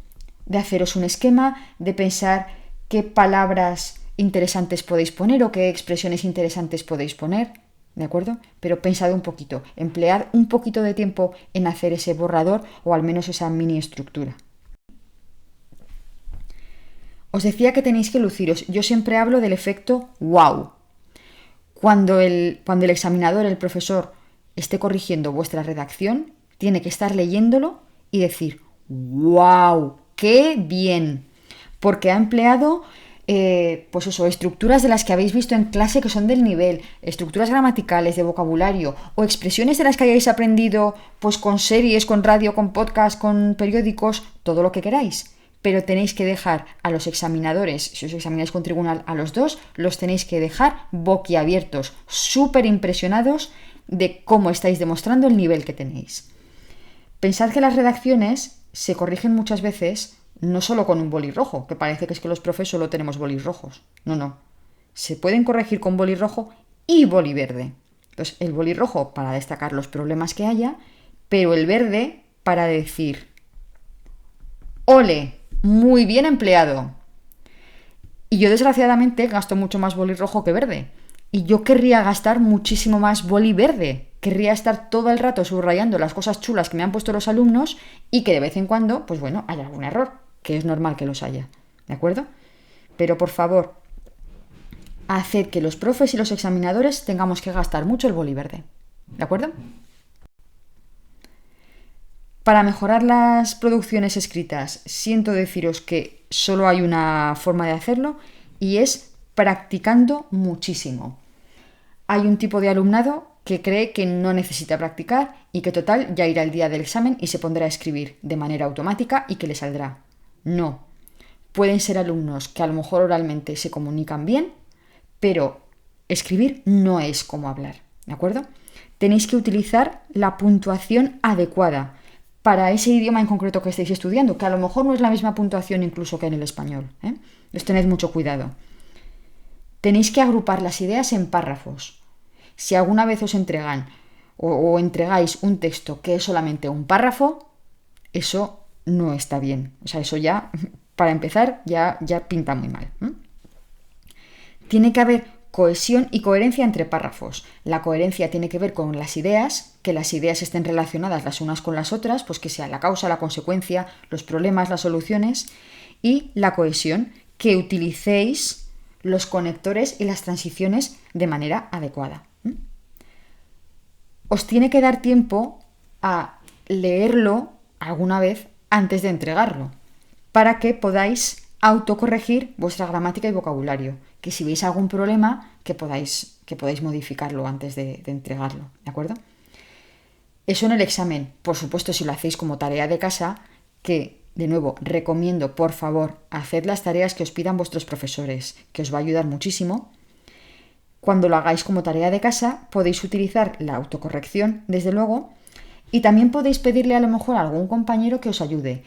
de haceros un esquema, de pensar qué palabras interesantes podéis poner o qué expresiones interesantes podéis poner, ¿de acuerdo? Pero pensad un poquito, emplead un poquito de tiempo en hacer ese borrador o al menos esa mini estructura. Os decía que tenéis que luciros. Yo siempre hablo del efecto wow. Cuando el examinador, el profesor, esté corrigiendo vuestra redacción, tiene que estar leyéndolo y decir wow, qué bien. Porque ha empleado pues eso, estructuras de las que habéis visto en clase que son del nivel, estructuras gramaticales, de vocabulario o expresiones de las que hayáis aprendido pues con series, con radio, con podcast, con periódicos, todo lo que queráis. Pero tenéis que dejar a los examinadores, si os examináis con tribunal a los dos, los tenéis que dejar boquiabiertos, súper impresionados de cómo estáis demostrando el nivel que tenéis. Pensad que las redacciones se corrigen muchas veces no solo con un boli rojo, que parece que es que los profes solo tenemos bolis rojos. No. Se pueden corregir con boli rojo y boli verde. Entonces, el boli rojo para destacar los problemas que haya, pero el verde para decir ¡ole! Muy bien empleado. Y yo desgraciadamente gasto mucho más boli rojo que verde. Y yo querría gastar muchísimo más boli verde. Querría estar todo el rato subrayando las cosas chulas que me han puesto los alumnos y que de vez en cuando, pues bueno, haya algún error, que es normal que los haya. ¿De acuerdo? Pero por favor, haced que los profes y los examinadores tengamos que gastar mucho el boli verde. ¿De acuerdo? Para mejorar las producciones escritas, siento deciros que solo hay una forma de hacerlo y es practicando muchísimo. Hay un tipo de alumnado que cree que no necesita practicar y que total ya irá el día del examen y se pondrá a escribir de manera automática y que le saldrá. No. Pueden ser alumnos que a lo mejor oralmente se comunican bien, pero escribir no es como hablar, ¿de acuerdo? tenéis que utilizar la puntuación adecuada para ese idioma en concreto que estáis estudiando, que a lo mejor no es la misma puntuación incluso que en el español. Entonces tened mucho cuidado. Tenéis que agrupar las ideas en párrafos. Si alguna vez os entregan o entregáis un texto que es solamente un párrafo, eso no está bien. O sea, eso ya, para empezar, ya pinta muy mal. Tiene que haber cohesión y coherencia entre párrafos. La coherencia tiene que ver con las ideas, que las ideas estén relacionadas las unas con las otras, pues que sea la causa, la consecuencia, los problemas, las soluciones. Y la cohesión, que utilicéis los conectores y las transiciones de manera adecuada. Os tiene que dar tiempo a leerlo alguna vez antes de entregarlo, para que podáis autocorregir vuestra gramática y vocabulario, que si veis algún problema, que podáis modificarlo antes de entregarlo, ¿de acuerdo? Eso en el examen. Por supuesto, si lo hacéis como tarea de casa, que, de nuevo, recomiendo, por favor, haced las tareas que os pidan vuestros profesores, que os va a ayudar muchísimo. Cuando lo hagáis como tarea de casa, podéis utilizar la autocorrección, desde luego, y también podéis pedirle a lo mejor a algún compañero que os ayude.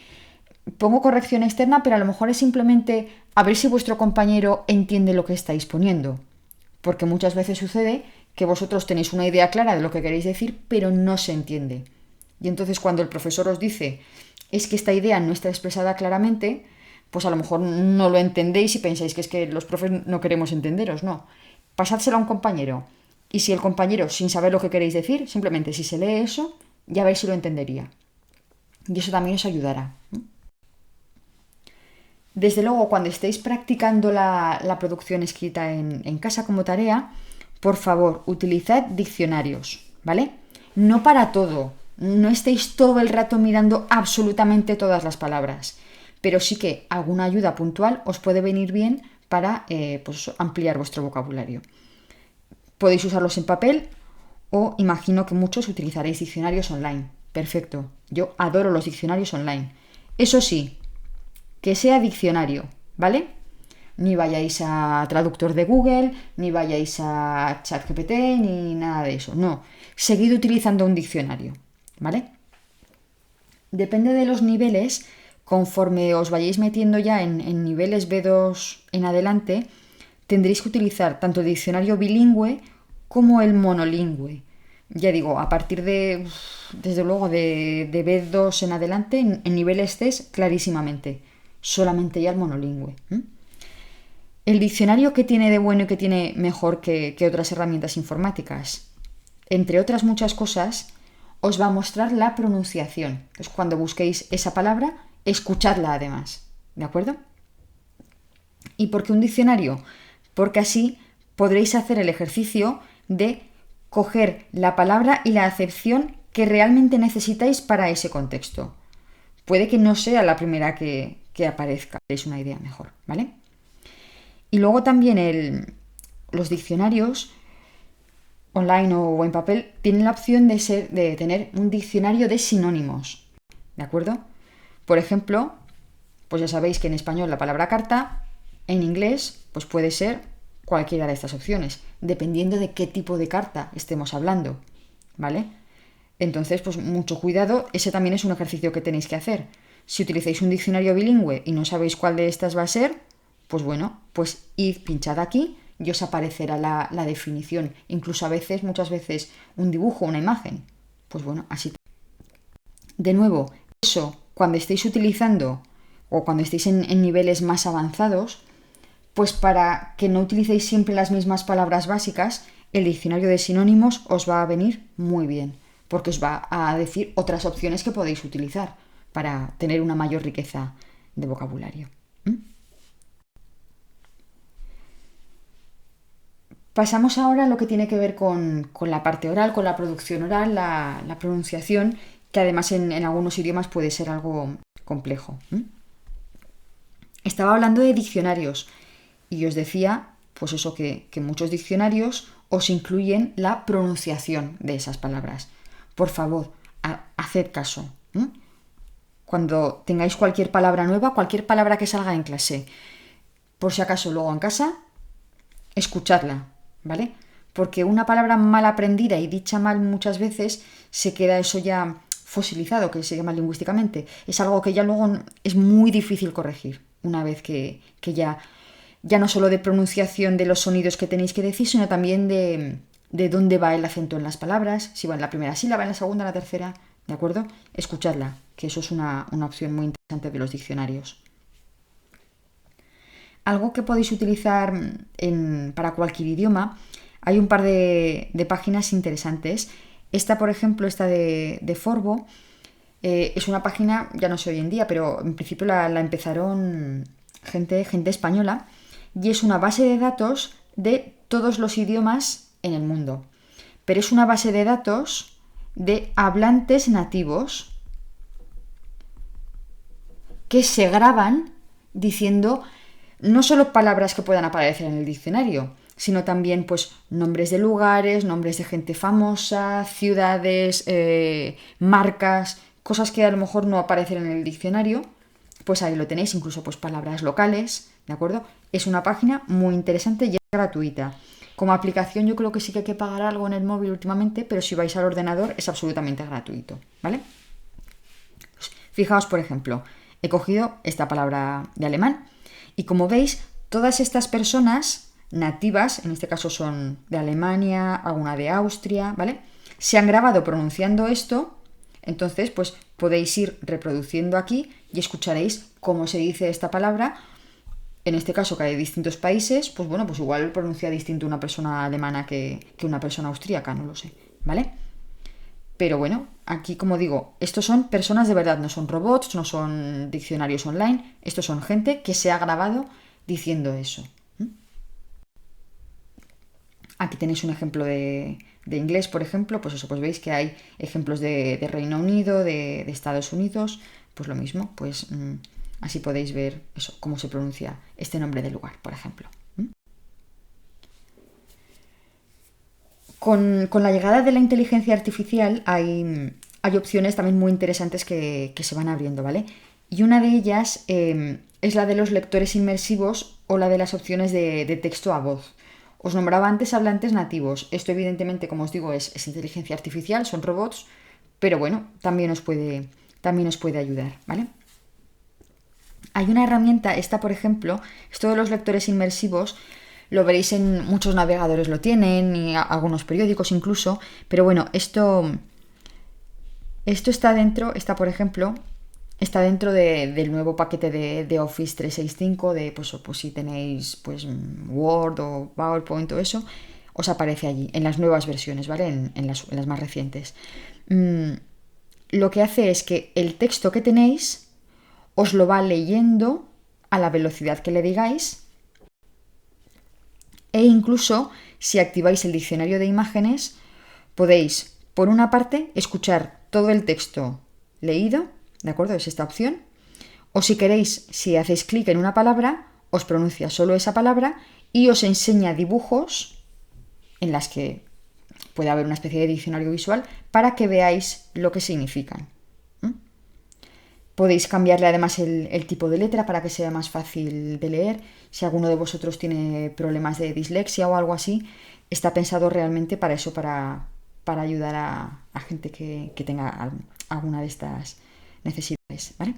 Pongo corrección externa, pero a lo mejor es simplemente a ver si vuestro compañero entiende lo que estáis poniendo. Porque muchas veces sucede que vosotros tenéis una idea clara de lo que queréis decir, pero no se entiende. Y entonces cuando el profesor os dice, es que esta idea no está expresada claramente, pues a lo mejor no lo entendéis y pensáis que es que los profes no queremos entenderos, no. Pasádselo a un compañero. Y si el compañero, sin saber lo que queréis decir, simplemente si se lee eso, ya veis si lo entendería. Y eso también os ayudará. Desde luego, cuando estéis practicando la producción escrita en casa como tarea, por favor, utilizad diccionarios, ¿vale? No para todo. No estéis todo el rato mirando absolutamente todas las palabras. Pero sí que alguna ayuda puntual os puede venir bien para pues, ampliar vuestro vocabulario. Podéis usarlos en papel o imagino que muchos utilizaréis diccionarios online. Perfecto. Yo adoro los diccionarios online. Eso sí, que sea diccionario, ¿vale? Ni vayáis a traductor de Google, ni vayáis a ChatGPT, ni nada de eso. No, seguid utilizando un diccionario, ¿vale? Depende de los niveles, conforme os vayáis metiendo ya en niveles B2 en adelante, tendréis que utilizar tanto el diccionario bilingüe como el monolingüe. Ya digo, a partir de, desde luego, de B2 en adelante, en niveles C, clarísimamente. Solamente ya el monolingüe. El diccionario, ¿qué tiene de bueno y qué tiene mejor que otras herramientas informáticas? Entre otras muchas cosas, os va a mostrar la pronunciación. Entonces, cuando busquéis esa palabra, escuchadla además. ¿De acuerdo? ¿Y por qué un diccionario? Porque así podréis hacer el ejercicio de coger la palabra y la acepción que realmente necesitáis para ese contexto. Puede que no sea la primera que aparezca, es una idea mejor, ¿vale? Y luego también los diccionarios online o en papel tienen la opción de tener un diccionario de sinónimos, ¿de acuerdo? Por ejemplo, pues ya sabéis que en español la palabra carta, en inglés, pues puede ser cualquiera de estas opciones, dependiendo de qué tipo de carta estemos hablando, ¿vale? Entonces, pues mucho cuidado, ese también es un ejercicio que tenéis que hacer. Si utilizáis un diccionario bilingüe y no sabéis cuál de estas va a ser, pues bueno, pues id, pinchad aquí y os aparecerá la definición. Incluso a veces, muchas veces, un dibujo, una imagen. Pues bueno, así. De nuevo, eso, cuando estéis utilizando o cuando estéis en niveles más avanzados, pues para que no utilicéis siempre las mismas palabras básicas, el diccionario de sinónimos os va a venir muy bien, porque os va a decir otras opciones que podéis utilizar para tener una mayor riqueza de vocabulario. Pasamos ahora a lo que tiene que ver con la parte oral, con la producción oral, la pronunciación, que además en algunos idiomas puede ser algo complejo. Estaba hablando de diccionarios y os decía, pues eso, que muchos diccionarios os incluyen la pronunciación de esas palabras. Por favor, haced caso. Cuando tengáis cualquier palabra nueva, cualquier palabra que salga en clase, por si acaso luego en casa, escuchadla, ¿vale? porque una palabra mal aprendida y dicha mal muchas veces se queda eso ya fosilizado, que se llama lingüísticamente. Es algo que ya luego es muy difícil corregir, una vez que ya no solo de pronunciación de los sonidos que tenéis que decir, sino también de dónde va el acento en las palabras, si va en la primera sílaba, en la segunda, en la tercera, ¿de acuerdo? Escuchadla, que eso es una opción muy interesante de los diccionarios. Algo que podéis utilizar para cualquier idioma, hay un par de páginas interesantes. Esta, por ejemplo, esta de Forbo, es una página, ya no sé hoy en día, pero en principio la empezaron gente española, y es una base de datos de todos los idiomas en el mundo. Pero es una base de datos de hablantes nativos que se graban diciendo no solo palabras que puedan aparecer en el diccionario, sino también pues nombres de lugares, nombres de gente famosa, ciudades, marcas, cosas que a lo mejor no aparecen en el diccionario, pues ahí lo tenéis, incluso pues palabras locales, ¿de acuerdo? Es una página muy interesante y es gratuita. Como aplicación yo creo que sí que hay que pagar algo en el móvil últimamente, pero si vais al ordenador es absolutamente gratuito, ¿vale? Pues, fijaos, por ejemplo, he cogido esta palabra de alemán y como veis, todas estas personas nativas, en este caso son de Alemania, alguna de Austria, ¿vale? Se han grabado pronunciando esto, entonces pues podéis ir reproduciendo aquí y escucharéis cómo se dice esta palabra. En este caso, que hay distintos países, pues bueno, pues igual pronuncia distinto una persona alemana que una persona austríaca, no lo sé, ¿vale? Pero bueno, aquí como digo, estos son personas de verdad, no son robots, no son diccionarios online, estos son gente que se ha grabado diciendo eso. Aquí tenéis un ejemplo de inglés, por ejemplo, pues eso, pues veis que hay ejemplos de Reino Unido, de Estados Unidos, pues lo mismo, pues así podéis ver eso, cómo se pronuncia este nombre del lugar, por ejemplo. Con la llegada de la inteligencia artificial hay opciones también muy interesantes que se van abriendo, ¿vale? Y una de ellas es la de los lectores inmersivos o la de las opciones de texto a voz. Os nombraba antes hablantes nativos. Esto evidentemente, como os digo, es inteligencia artificial, son robots, pero bueno, también os puede ayudar, ¿vale? Hay una herramienta, esta por ejemplo, esto de los lectores inmersivos, lo veréis en muchos navegadores lo tienen, y algunos periódicos incluso, pero bueno, esto está dentro, esta por ejemplo, está dentro del nuevo paquete de Office 365, pues si tenéis pues Word o PowerPoint o eso, os aparece allí, en las nuevas versiones, ¿vale? En las más recientes. Lo que hace es que el texto que tenéis os lo va leyendo a la velocidad que le digáis, e incluso si activáis el diccionario de imágenes, podéis, por una parte, escuchar todo el texto leído, ¿de acuerdo? Es esta opción. O si queréis, si hacéis clic en una palabra, os pronuncia solo esa palabra y os enseña dibujos en las que puede haber una especie de diccionario visual para que veáis lo que significan. Podéis cambiarle además el tipo de letra para que sea más fácil de leer. Si alguno de vosotros tiene problemas de dislexia o algo así, está pensado realmente para eso, para ayudar a gente que tenga alguna de estas necesidades, ¿vale?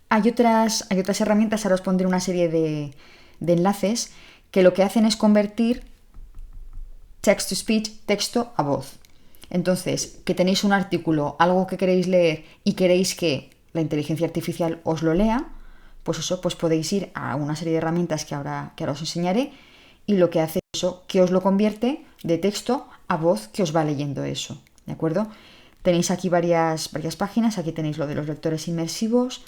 Hay otras herramientas, ahora os pondré una serie de enlaces que lo que hacen es convertir text to speech, texto a voz. Entonces, que tenéis un artículo, algo que queréis leer y queréis que la inteligencia artificial os lo lea, pues eso, pues podéis ir a una serie de herramientas que ahora os enseñaré, y lo que hace eso, que os lo convierte de texto a voz, que os va leyendo eso, ¿de acuerdo? Tenéis aquí varias páginas, aquí tenéis lo de los lectores inmersivos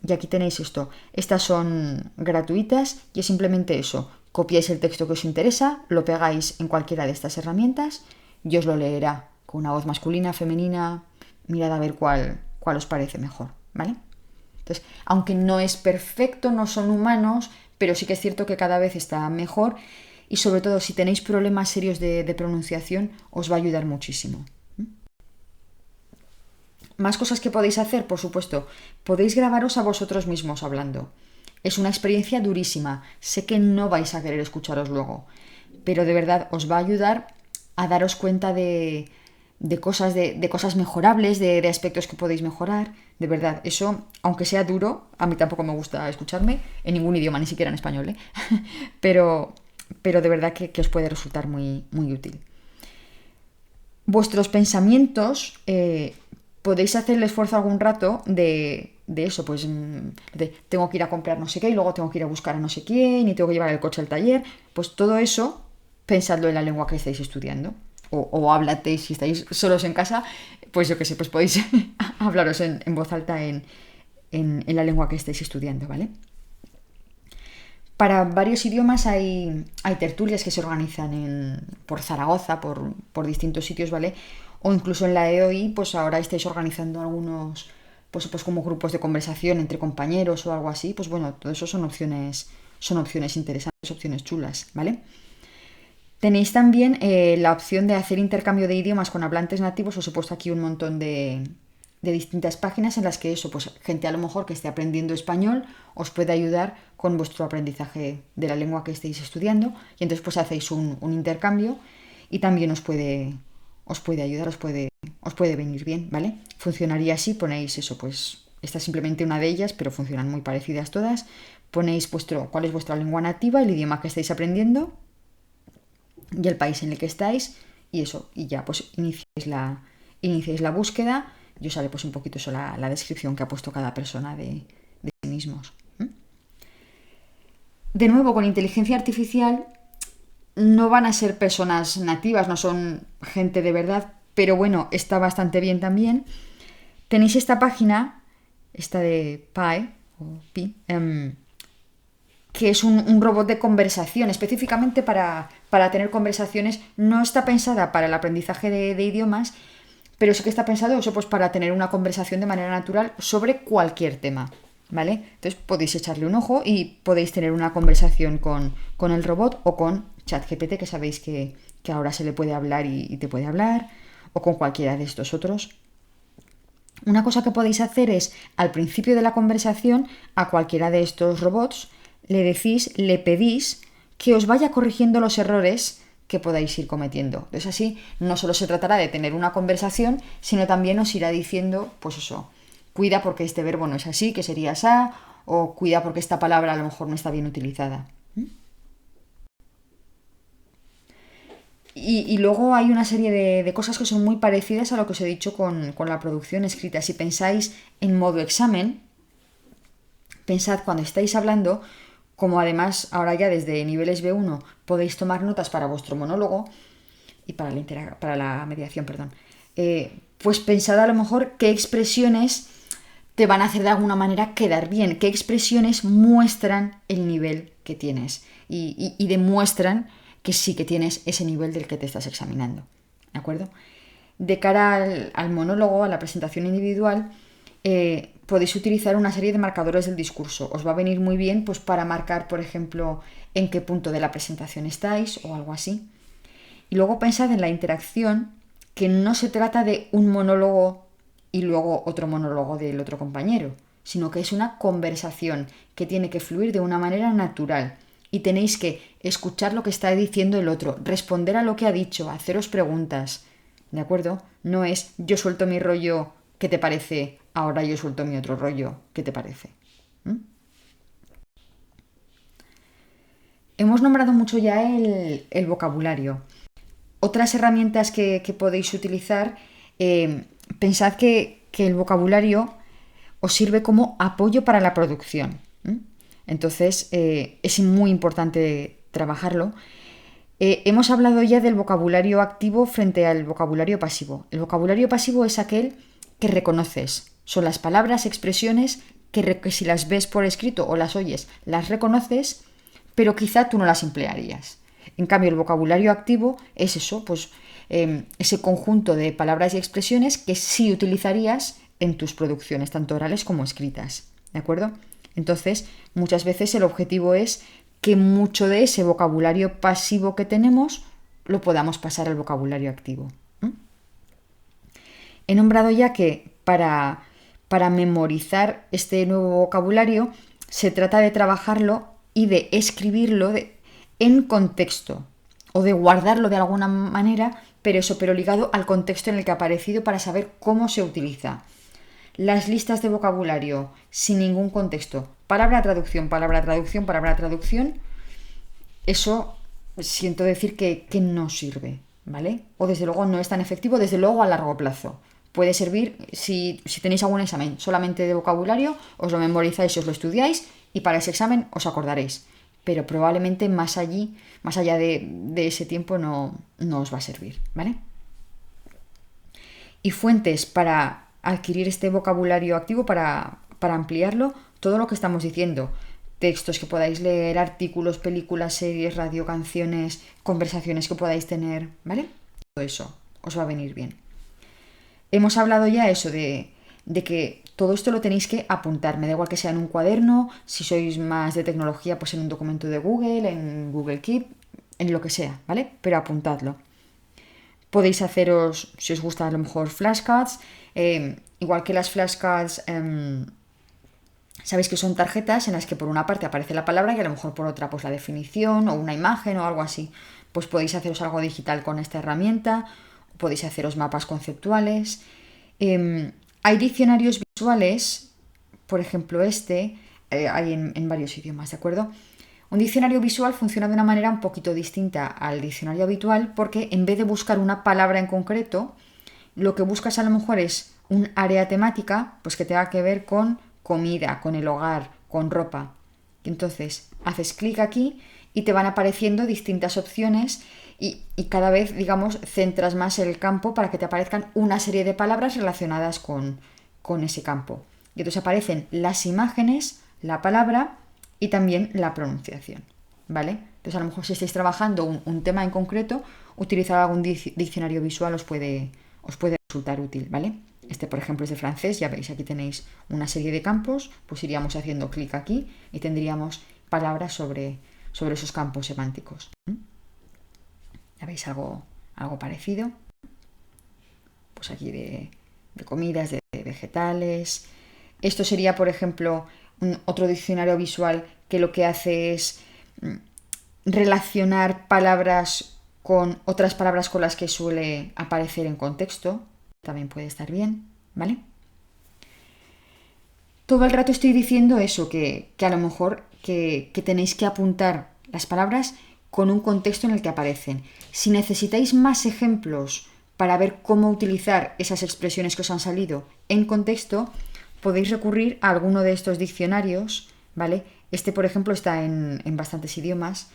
y aquí tenéis esto. Estas son gratuitas y es simplemente eso. Copiáis el texto que os interesa, lo pegáis en cualquiera de estas herramientas y os lo leerá con una voz masculina, femenina. Mirad a ver cuál os parece mejor, ¿vale? Entonces, aunque no es perfecto, no son humanos, pero sí que es cierto que cada vez está mejor y sobre todo si tenéis problemas serios de pronunciación, os va a ayudar muchísimo. Más cosas que podéis hacer, por supuesto, podéis grabaros a vosotros mismos hablando. Es una experiencia durísima, sé que no vais a querer escucharos luego, pero de verdad os va a ayudar a daros cuenta de cosas, de cosas mejorables, de aspectos que podéis mejorar. De verdad, eso, aunque sea duro, a mí tampoco me gusta escucharme en ningún idioma, ni siquiera en español, ¿eh? pero, pero de verdad que os puede resultar muy, muy útil. Vuestros pensamientos, podéis hacer el esfuerzo algún rato de eso, pues tengo que ir a comprar no sé qué y luego tengo que ir a buscar a no sé quién y tengo que llevar el coche al taller. Pues todo eso, pensadlo en la lengua que estáis estudiando. O háblate, si estáis solos en casa, pues yo qué sé, pues podéis hablaros en voz alta en la lengua que estáis estudiando, ¿vale? Para varios idiomas hay tertulias que se organizan por Zaragoza, por distintos sitios, ¿vale? O incluso en la EOI, pues ahora estáis organizando algunos, pues como grupos de conversación entre compañeros o algo así. Pues bueno, todo eso son opciones interesantes, opciones chulas, ¿vale? Tenéis también la opción de hacer intercambio de idiomas con hablantes nativos. Os he puesto aquí un montón de distintas páginas en las que eso, pues gente a lo mejor que esté aprendiendo español os puede ayudar con vuestro aprendizaje de la lengua que estéis estudiando y entonces pues hacéis un intercambio y también os puede ayudar, os puede venir bien, ¿vale? Funcionaría así, ponéis eso, pues esta es simplemente una de ellas, pero funcionan muy parecidas todas. Ponéis cuál es vuestra lengua nativa, el idioma que estáis aprendiendo y el país en el que estáis y eso, y ya pues iniciáis la búsqueda y os sale pues un poquito eso, la descripción que ha puesto cada persona de sí mismos. De nuevo, con inteligencia artificial no van a ser personas nativas, no son gente de verdad, pero bueno, está bastante bien también. Tenéis esta página, esta de Pi, que es un robot de conversación, específicamente para tener conversaciones. No está pensada para el aprendizaje de idiomas, pero sí que está pensado eso, pues para tener una conversación de manera natural sobre cualquier tema, ¿vale? Entonces podéis echarle un ojo y podéis tener una conversación con el robot o con ChatGPT, que sabéis que ahora se le puede hablar y te puede hablar, o con cualquiera de estos otros. Una cosa que podéis hacer es, al principio de la conversación, a cualquiera de estos robots, le pedís que os vaya corrigiendo los errores que podáis ir cometiendo. Entonces así no solo se tratará de tener una conversación, sino también os irá diciendo, pues eso, cuida porque este verbo no es así, que sería asá, o cuida porque esta palabra a lo mejor no está bien utilizada. Y luego hay una serie de cosas que son muy parecidas a lo que os he dicho con la producción escrita. Si pensáis en modo examen, pensad cuando estáis hablando, como además ahora ya desde niveles B1 podéis tomar notas para vuestro monólogo y para la mediación, perdón, pues pensad a lo mejor qué expresiones te van a hacer de alguna manera quedar bien, qué expresiones muestran el nivel que tienes y demuestran que sí que tienes ese nivel del que te estás examinando, ¿de acuerdo? De cara al monólogo, a la presentación individual, podéis utilizar una serie de marcadores del discurso. Os va a venir muy bien pues, para marcar, por ejemplo, en qué punto de la presentación estáis o algo así. Y luego pensad en la interacción, que no se trata de un monólogo y luego otro monólogo del otro compañero, sino que es una conversación que tiene que fluir de una manera natural. Y tenéis que escuchar lo que está diciendo el otro, responder a lo que ha dicho, haceros preguntas. ¿De acuerdo? No es yo suelto mi rollo, ¿qué te parece? Ahora yo suelto mi otro rollo, ¿qué te parece? Hemos nombrado mucho ya el vocabulario. Otras herramientas que podéis utilizar, pensad que el vocabulario os sirve como apoyo para la producción. Entonces, es muy importante trabajarlo. Hemos hablado ya del vocabulario activo frente al vocabulario pasivo. El vocabulario pasivo es aquel que reconoces. Son las palabras, expresiones que si las ves por escrito o las oyes, las reconoces, pero quizá tú no las emplearías. En cambio, el vocabulario activo es eso, pues ese conjunto de palabras y expresiones que sí utilizarías en tus producciones, tanto orales como escritas. ¿De acuerdo? Entonces, muchas veces el objetivo es que mucho de ese vocabulario pasivo que tenemos lo podamos pasar al vocabulario activo. He nombrado ya que para memorizar este nuevo vocabulario se trata de trabajarlo y de escribirlo en contexto. o de guardarlo de alguna manera, pero ligado al contexto en el que ha aparecido para saber cómo se utiliza. Las listas de vocabulario sin ningún contexto, palabra traducción, palabra traducción, palabra traducción, eso siento decir que no sirve, ¿vale? O desde luego no es tan efectivo, desde luego a largo plazo. Puede servir si tenéis algún examen solamente de vocabulario, os lo memorizáis y os lo estudiáis y para ese examen os acordaréis. Pero probablemente más allá de ese tiempo no os va a servir, ¿vale? Y fuentes para adquirir este vocabulario activo, para ampliarlo, todo lo que estamos diciendo. Textos que podáis leer, artículos, películas, series, radio, canciones, conversaciones que podáis tener, ¿vale? Todo eso os va a venir bien. Hemos hablado ya eso de que todo esto lo tenéis que apuntar. Me da igual que sea en un cuaderno, si sois más de tecnología, pues en un documento de Google, en Google Keep, en lo que sea, ¿vale? Pero apuntadlo. Podéis haceros, si os gusta a lo mejor, flashcards. Igual que las flashcards, sabéis que son tarjetas en las que por una parte aparece la palabra y a lo mejor por otra pues la definición o una imagen o algo así. Pues podéis haceros algo digital con esta herramienta, podéis haceros mapas conceptuales. Hay diccionarios visuales, por ejemplo hay en varios idiomas, ¿de acuerdo? Un diccionario visual funciona de una manera un poquito distinta al diccionario habitual porque en vez de buscar una palabra en concreto, lo que buscas a lo mejor es un área temática pues que tenga que ver con comida, con el hogar, con ropa. Y entonces haces clic aquí y te van apareciendo distintas opciones y cada vez, digamos, centras más el campo para que te aparezcan una serie de palabras relacionadas con ese campo. Y entonces aparecen las imágenes, la palabra y también la pronunciación, ¿vale? Entonces a lo mejor si estáis trabajando un tema en concreto, utilizar algún diccionario visual os puede resultar útil, ¿vale? Por ejemplo, es de francés, ya veis, aquí tenéis una serie de campos, pues iríamos haciendo clic aquí y tendríamos palabras sobre esos campos semánticos. ¿Ya veis algo parecido? Pues aquí de comidas, de vegetales. Esto sería, por ejemplo, otro diccionario visual que lo que hace es relacionar palabras con otras palabras con las que suele aparecer en contexto. También puede estar bien, ¿vale? Todo el rato estoy diciendo eso, que a lo mejor que tenéis que apuntar las palabras con un contexto en el que aparecen. Si necesitáis más ejemplos para ver cómo utilizar esas expresiones que os han salido en contexto, podéis recurrir a alguno de estos diccionarios, ¿vale? Por ejemplo, está en bastantes idiomas.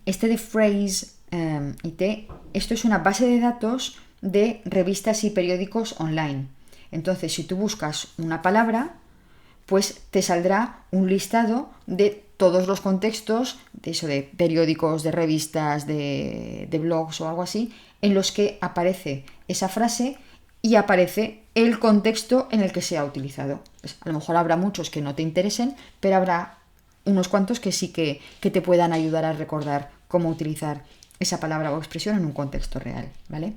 De Phrase IT, esto es una base de datos de revistas y periódicos online. Entonces, si tú buscas una palabra, pues te saldrá un listado de todos los contextos de periódicos, de revistas, de blogs o algo así, en los que aparece esa frase y aparece el contexto en el que se ha utilizado. Pues a lo mejor habrá muchos que no te interesen, pero habrá unos cuantos que sí que te puedan ayudar a recordar cómo utilizar esa palabra o expresión en un contexto real, ¿vale?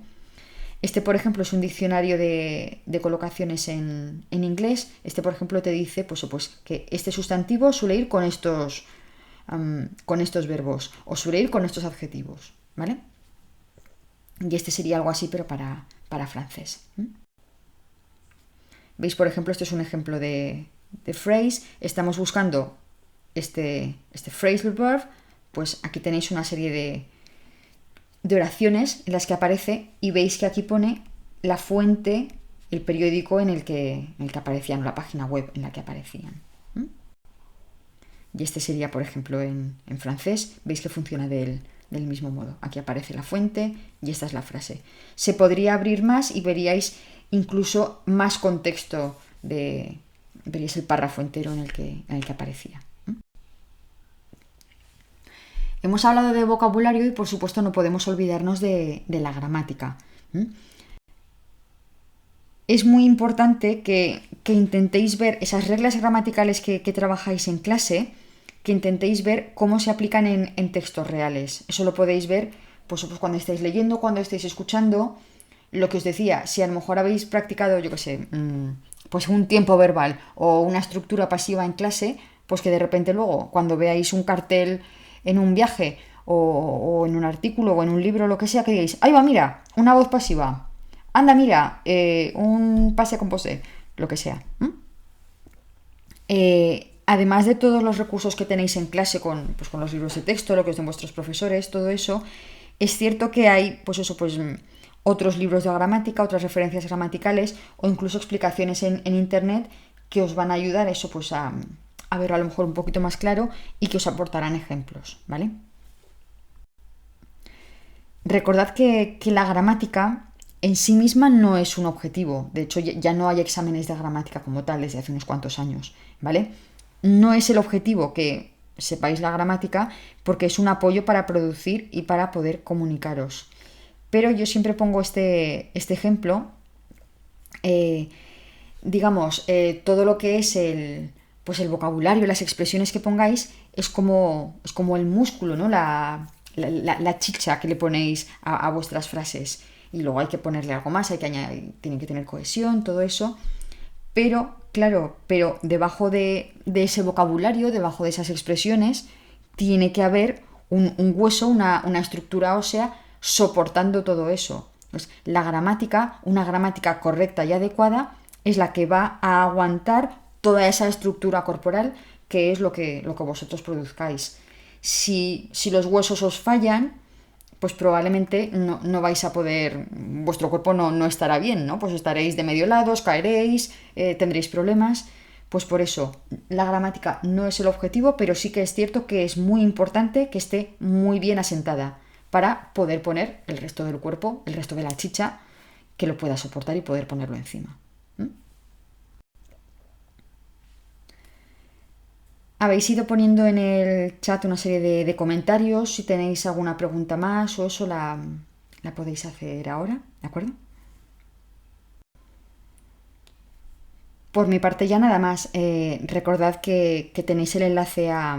Por ejemplo, es un diccionario de colocaciones en inglés. Por ejemplo, te dice pues que este sustantivo suele ir con estos verbos o suele ir con estos adjetivos, ¿vale? Y sería algo así, pero para francés. ¿Veis? Por ejemplo, esto es un ejemplo de phrase. Estamos buscando este phrasal verb, pues aquí tenéis una serie de oraciones en las que aparece y veis que aquí pone la fuente, el periódico en el que aparecían, la página web en la que aparecían. Y sería, por ejemplo, en francés, veis que funciona del mismo modo. Aquí aparece la fuente y esta es la frase. Se podría abrir más y veríais incluso más contexto veríais el párrafo entero en el que aparecía. Hemos hablado de vocabulario y, por supuesto, no podemos olvidarnos de la gramática. Es muy importante que intentéis ver esas reglas gramaticales que trabajáis en clase, que intentéis ver cómo se aplican en textos reales. Eso lo podéis ver pues cuando estáis leyendo, cuando estáis escuchando. Lo que os decía, si a lo mejor habéis practicado, yo qué sé, pues un tiempo verbal o una estructura pasiva en clase, pues que de repente luego, cuando veáis un cartel en un viaje o en un artículo o en un libro, lo que sea, que digáis, ahí va, mira, una voz pasiva, anda, mira, un pase composé, lo que sea. Además de todos los recursos que tenéis en clase con los libros de texto, lo que os den vuestros profesores, todo eso, es cierto que hay, pues eso, pues otros libros de gramática, otras referencias gramaticales o incluso explicaciones en internet que os van a ayudar eso, pues a verlo a lo mejor un poquito más claro y que os aportarán ejemplos, ¿vale? Recordad que la gramática en sí misma no es un objetivo. De hecho, ya no hay exámenes de gramática como tal desde hace unos cuantos años, ¿vale? No es el objetivo que sepáis la gramática porque es un apoyo para producir y para poder comunicaros. Pero yo siempre pongo este ejemplo. eh, digamos, todo lo que es pues el vocabulario, las expresiones que pongáis, es como el músculo, ¿no? La chicha que le ponéis a vuestras frases. Y luego hay que ponerle algo más, hay que añadir, tienen que tener cohesión, todo eso. Pero, claro, pero debajo de ese vocabulario, debajo de esas expresiones, tiene que haber un hueso, una estructura ósea soportando todo eso. Pues la gramática, una gramática correcta y adecuada, es la que va a aguantar toda esa estructura corporal que es lo que vosotros produzcáis. Si los huesos os fallan, pues probablemente no vais a poder, vuestro cuerpo no estará bien, ¿no? Pues estaréis de medio lado, os caeréis, tendréis problemas. Pues por eso, la gramática no es el objetivo, pero sí que es cierto que es muy importante que esté muy bien asentada para poder poner el resto del cuerpo, el resto de la chicha, que lo pueda soportar y poder ponerlo encima. Habéis ido poniendo en el chat una serie de comentarios. Si tenéis alguna pregunta más o eso, la podéis hacer ahora, ¿de acuerdo? Por mi parte ya nada más. Recordad que tenéis el enlace a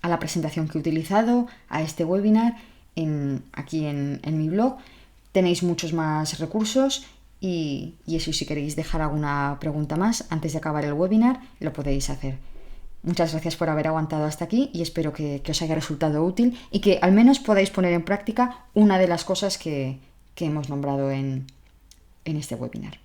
la presentación que he utilizado, a este webinar, aquí en mi blog. Tenéis muchos más recursos y eso, si queréis dejar alguna pregunta más antes de acabar el webinar, lo podéis hacer. Muchas gracias por haber aguantado hasta aquí y espero que os haya resultado útil y que al menos podáis poner en práctica una de las cosas que hemos nombrado en este webinar.